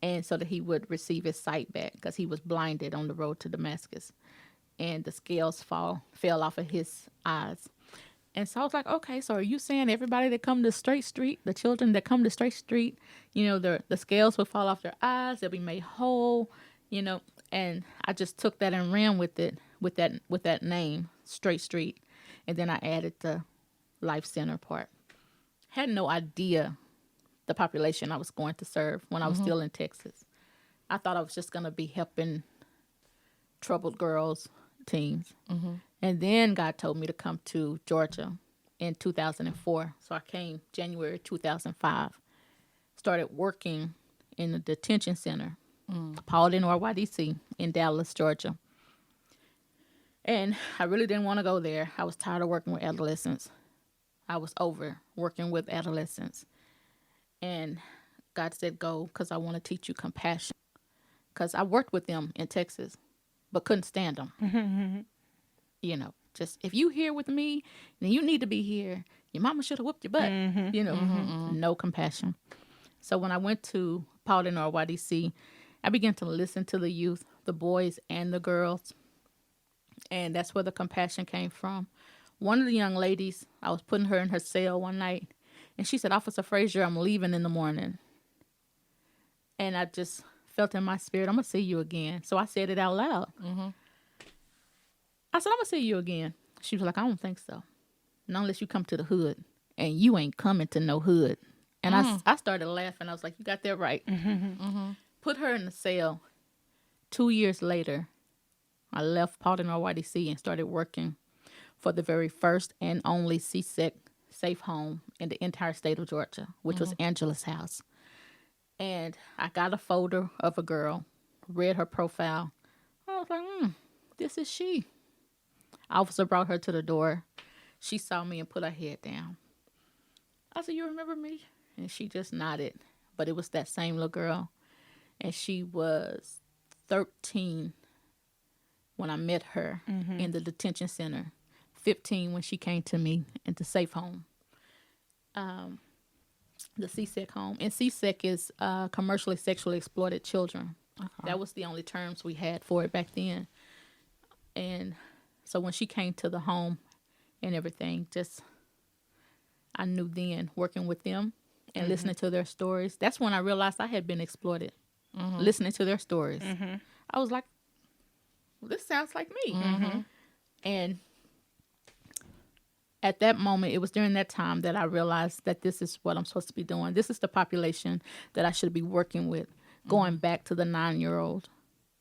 and so that he would receive his sight back because he was blinded on the road to Damascus. And the scales fell off of his eyes. And so I was like, okay, so are you saying everybody that come to Straight Street, the children that come to Straight Street, the scales will fall off their eyes, they'll be made whole, and I just took that and ran with it, with that name, Straight Street. And then I added the Life Center part. Had no idea the population I was going to serve when I was still in Texas. I thought I was just going to be helping troubled girls, teens. And then God told me to come to Georgia in 2004. So I came January 2005. Started working in the detention center, Paulding RYDC in Dallas, Georgia. And I really didn't want to go there. I was tired of working with adolescents. I was over working with adolescents. And God said, go, because I want to teach you compassion. Because I worked with them in Texas, but couldn't stand them. Just if you here with me, then you need to be here. Your mama should have whooped your butt. No compassion. So when I went to Paulding RYDC, I began to listen to the youth, the boys and the girls. And that's where the compassion came from. One of the young ladies, I was putting her in her cell one night, and she said, Officer Frazier, I'm leaving in the morning. And I just felt in my spirit, I'm going to see you again. So I said it out loud. I said, I'm going to see you again. She was like, I don't think so. Not unless you come to the hood. And you ain't coming to no hood. And I started laughing. I was like, you got that right. Put her in the cell. 2 years later, I left Baltimore YDC and started working for the very first and only CSEC safe home in the entire state of Georgia, which was Angela's house. And I got a photo of a girl, read her profile. I was like, this is she. Officer brought her to the door. She saw me and put her head down. I said, you remember me? And she just nodded. But it was that same little girl. And she was 13 when I met her in the detention center. 15 when she came to me in the safe home. The CSEC home. And CSEC is commercially sexually exploited children. That was the only terms we had for it back then. And so when she came to the home and everything, I knew then, working with them and listening to their stories, that's when I realized I had been exploited. Listening to their stories. I was like, well, this sounds like me. And at that moment, it was during that time that I realized that this is what I'm supposed to be doing. This is the population that I should be working with, going back to the 9-year-old,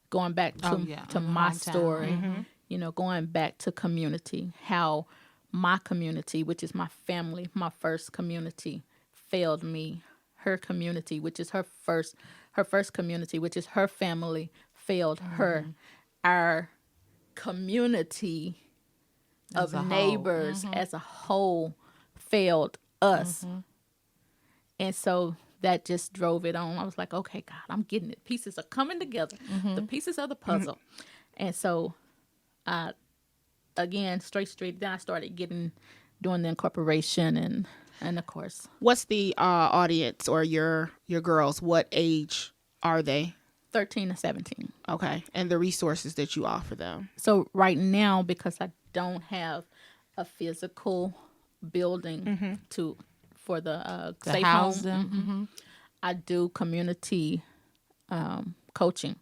going back to my story, going back to community, how my community, which is my family, my first community, failed me. Her community, which is her first community, which is her family, failed her. Our community of neighbors as a whole failed us. And so that just drove it on. I was like, okay, God, I'm getting it. Pieces are coming together. The pieces of the puzzle. And so, again, Straight Street, then I started doing the incorporation and of course. What's the audience or your girls? What age are they? 13 to 17. Okay. And the resources that you offer them? So right now, because I don't have a physical building for the safe home, I do community coaching.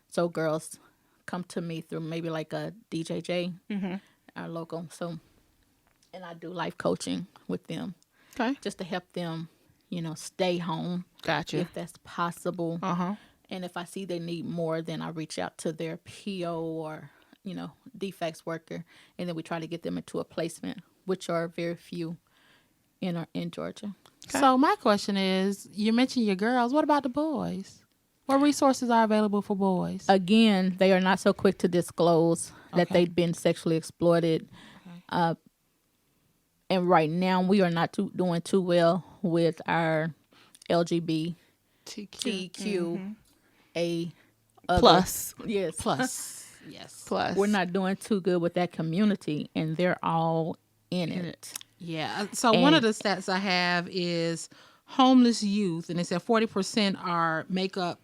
So girls come to me through maybe like a DJJ, our local. So, and I do life coaching with them. Okay. Just to help them, stay home. Gotcha. If that's possible. And if I see they need more, then I reach out to their PO or, defects worker. And then we try to get them into a placement, which are very few in Georgia. Okay. So my question is, you mentioned your girls. What about the boys? What resources are available for boys? Again, they are not so quick to disclose that they've been sexually exploited. And right now, we are not doing too well with our LGBTQ plus. Yes. Plus. Yes. Plus. We're not doing too good with that community, and they're all in it. Yeah. So one of the stats I have is homeless youth, and it said 40% make up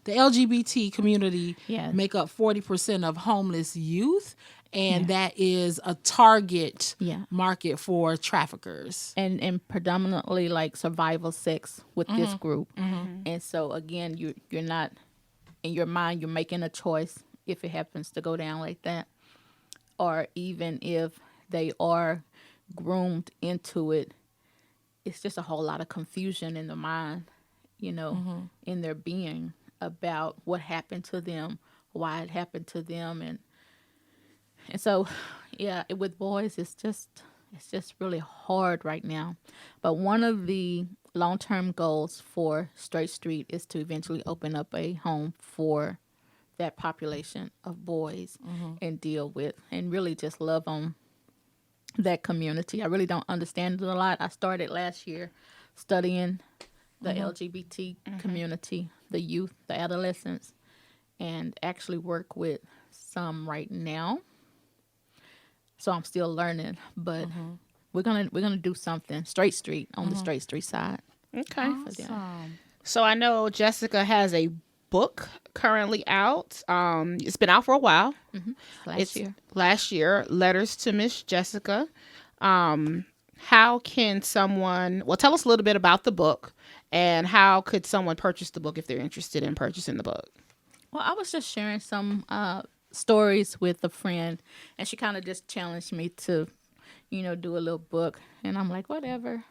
the LGBT community make up 40% of homeless youth. And that is a target market for traffickers. And predominantly like survival sex with this group. And so, again, you're not, in your mind, you're making a choice if it happens to go down like that. Or even if they are groomed into it, it's just a whole lot of confusion in the mind, in their being about what happened to them, why it happened to them. And so, with boys, it's just really hard right now. But one of the long-term goals for Straight Street is to eventually open up a home for that population of boys and deal with and really just love on that community. I really don't understand it a lot. I started last year studying the LGBT community, the youth, the adolescents, and actually work with some right now. So I'm still learning, but we're gonna do something. Straight Street on the Straight Street side. Okay. Awesome. So I know Jessica has a book currently out. It's been out for a while. Last year, Letters to Miss Jessica. How can someone? Well, tell us a little bit about the book, and how could someone purchase the book if they're interested in purchasing the book? Well, I was just sharing some stories with a friend, and she kind of just challenged me to, do a little book, and I'm like, whatever.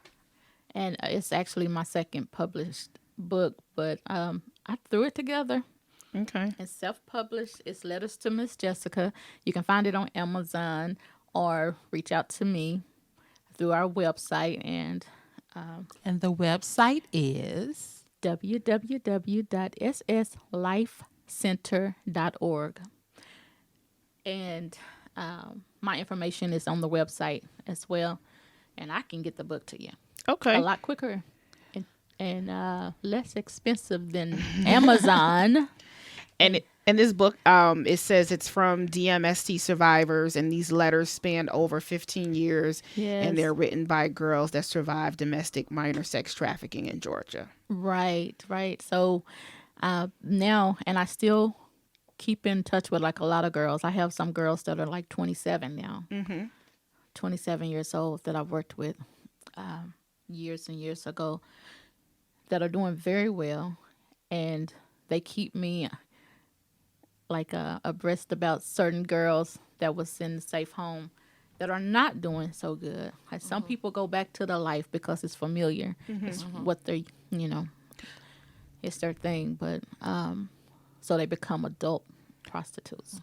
And it's actually my second published book, but I threw it together. Okay. It's self-published. It's Letters to Miss Jessica. You can find it on Amazon or reach out to me through our website, and the website is www.sslifecenter.org. And my information is on the website as well, and I can get the book to you Okay. a lot quicker and less expensive than Amazon. And this book, it says it's from DMST survivors, and these letters span over 15 years, Yes. and they're written by girls that survived domestic minor sex trafficking in Georgia. Right. So now, and I still keep in touch with like a lot of girls. I have some girls that are like 27 now, 27 years old that I've worked with years and years ago that are doing very well, and they keep me like abreast about certain girls that was in the safe home that are not doing so good. Like some people go back to the life because it's familiar. It's what they're, it's their thing. But so they become adult prostitutes.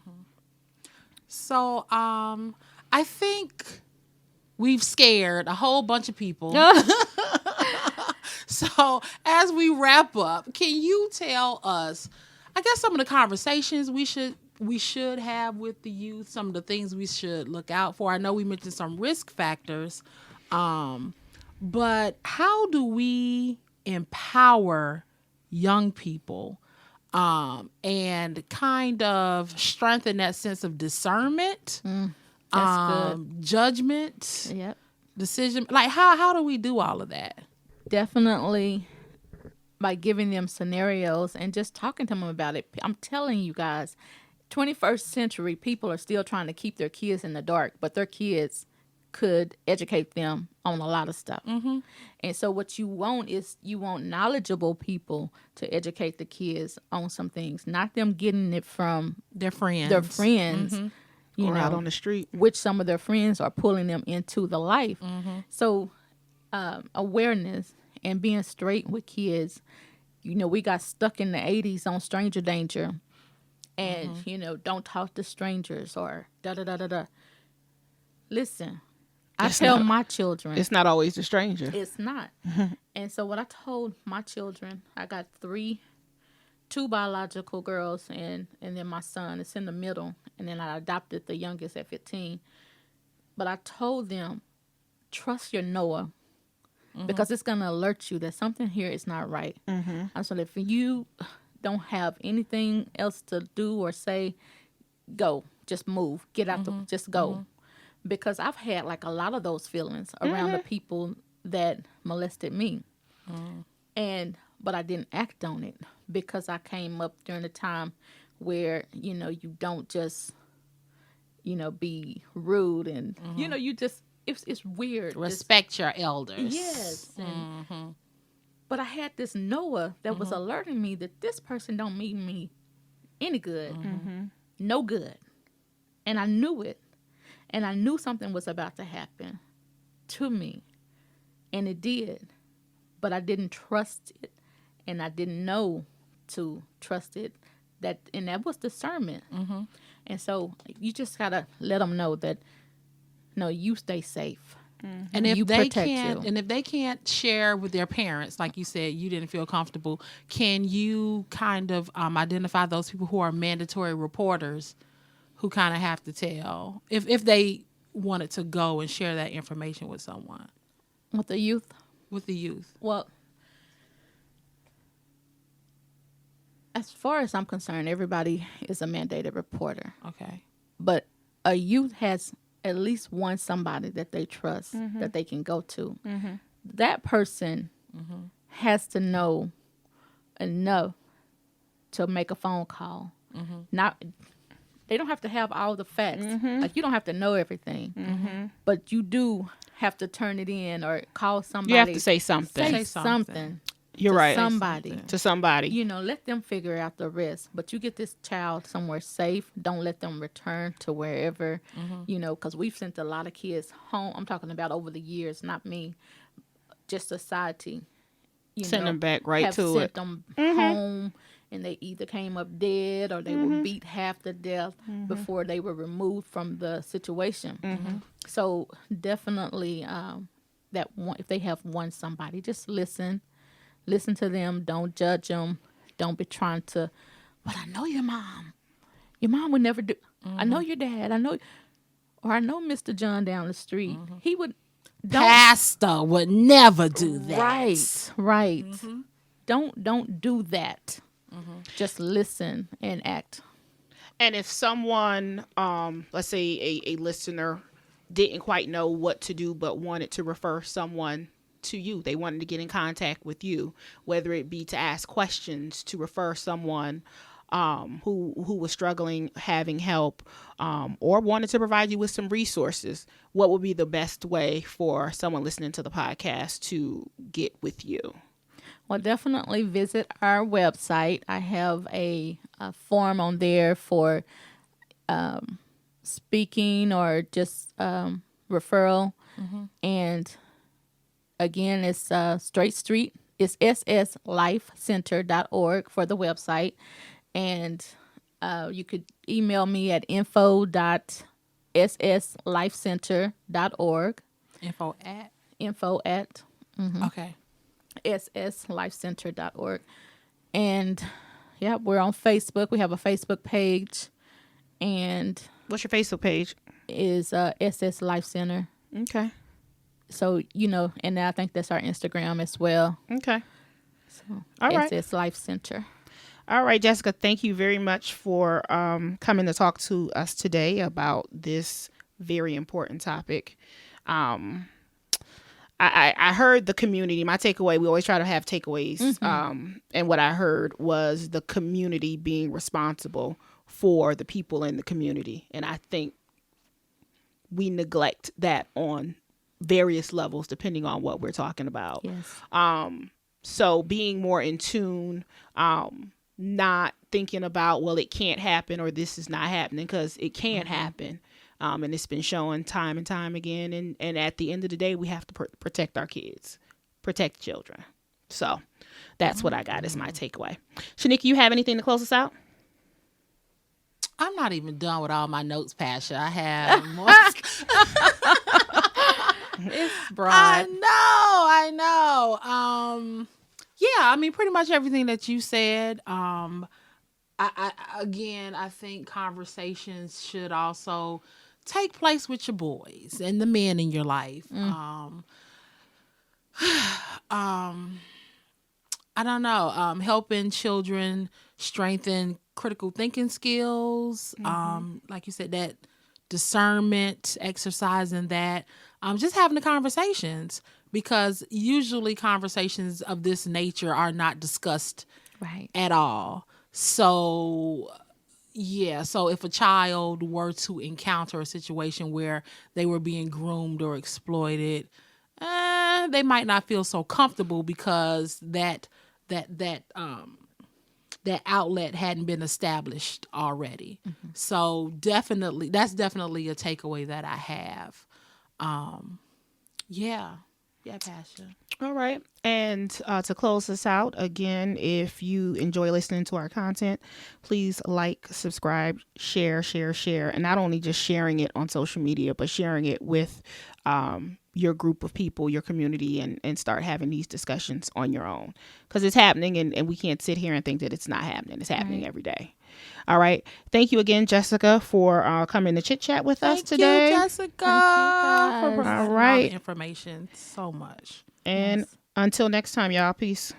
So I think we've scared a whole bunch of people. So as we wrap up, can you tell us, I guess, some of the conversations we should have with the youth, some of the things we should look out for? I know we mentioned some risk factors, but how do we empower young people and kind of strengthen that sense of discernment, That's good. judgment, Yep. decision? Like how do we do all of that? Definitely by giving them scenarios and just talking to them about it. I'm telling you guys, 21st century people are still trying to keep their kids in the dark, but their kids could educate them on a lot of stuff. And so what you want is you want knowledgeable people to educate the kids on some things, not them getting it from Their friends. Or out on the street. which some of their friends are pulling them into the life. So awareness and being straight with kids. We got stuck in the 80s on stranger danger and, don't talk to strangers or da-da-da-da-da. Listen, I tell my children. It's not always the stranger. It's not. And so what I told my children, I got two biological girls and then my son. It's in the middle. And then I adopted the youngest at 15. But I told them, trust your Noah. Because it's going to alert you that something here is not right. And so if you don't have anything else to do or say, go, just move, get out, just go. Because I've had like a lot of those feelings around the people that molested me. But I didn't act on it because I came up during the time where, you don't just, be rude and, you just, it's weird. Respect your elders. Yes. But I had this Noah that was alerting me that this person don't mean me any good. No good. And I knew it. And I knew something was about to happen to me. And it did. But I didn't trust it. And I didn't know to trust it. And that was discernment. And so you just got to let them know that, no, you stay safe. And if You they protect can't, you. and if they can't share with their parents, like you said, you didn't feel comfortable. Can you kind of identify those people who are mandatory reporters, who kind of have to tell if they wanted to go and share that information with someone, With the youth? with the youth? Well, as far as I'm concerned, everybody is a mandated reporter. Okay. But a youth has at least one somebody that they trust that they can go to. That person has to know enough to make a phone call. Not, they don't have to have all the facts. Like, you don't have to know everything. But you do have to turn it in or call somebody. You have to say something. Say something. You're to right. somebody. To somebody. You know, let them figure out the rest. But you get this child somewhere safe. Don't let them return to wherever, you know, because we've sent a lot of kids home. I'm talking about over the years, not me, just society. You Send know, them back right have to sent it. them home, and they either came up dead or they were beat half to death before they were removed from the situation. So definitely, that one, if they have one somebody, just listen to them. Don't judge them. Don't be trying to. But I know your mom. Your mom would never do. I know your dad. I know, or I know Mr. John down the street. He would. Pastor would never do that. Right. Don't do that. Just listen and act. And if someone, let's say a listener didn't quite know what to do but wanted to refer someone to you, they wanted to get in contact with you, whether it be to ask questions, to refer someone who was struggling, having help, or wanted to provide you with some resources, what would be the best way for someone listening to the podcast to get with you? Well, definitely visit our website. I have a form on there for speaking or just referral. And again, it's Straight Street. It's sslifecenter.org for the website. And you could email me at info.sslifecenter.org. Info at Okay. sslifecenter.org. And yeah, we're on Facebook. We have a Facebook page. And What's your Facebook page? is SS Life Center. Okay. So, you know, and I think that's our Instagram as well. Okay. So, All right. SS Life Center. All right, Jessica, thank you very much for coming to talk to us today about this very important topic. I heard the community. My takeaway, we always try to have takeaways. And what I heard was the community being responsible for the people in the community. And I think we neglect that on various levels, depending on what we're talking about. Yes. So being more in tune, not thinking about, well, it can't happen or this is not happening, because it can happen. And it's been shown time and time again. And at the end of the day, we have to protect our kids, protect children. So that's what I got as my takeaway. Sheneka, you have anything to close us out? I'm not even done with all my notes, Pasha. I have more. It's broad. I know. Yeah, I mean, pretty much everything that you said. I think conversations should also take place with your boys and the men in your life. I don't know. Helping children strengthen critical thinking skills. Like you said, that discernment, exercising that. Just having the conversations, because usually conversations of this nature are not discussed at all. So, yeah. So if a child were to encounter a situation where they were being groomed or exploited, they might not feel so comfortable because that outlet hadn't been established already. So definitely, that's definitely a takeaway that I have. Yeah, Pasha. All right. And to close this out, again, if you enjoy listening to our content, please like, subscribe, share. And not only just sharing it on social media, but sharing it with your group of people, your community, and start having these discussions on your own. Because it's happening, and we can't sit here and think that it's not happening. It's happening every day. All right. Thank you again, Jessica, for coming to chit chat with us today. Thank you, Jessica. Thank you, guys. For all right. information so much. And until next time, y'all. Peace.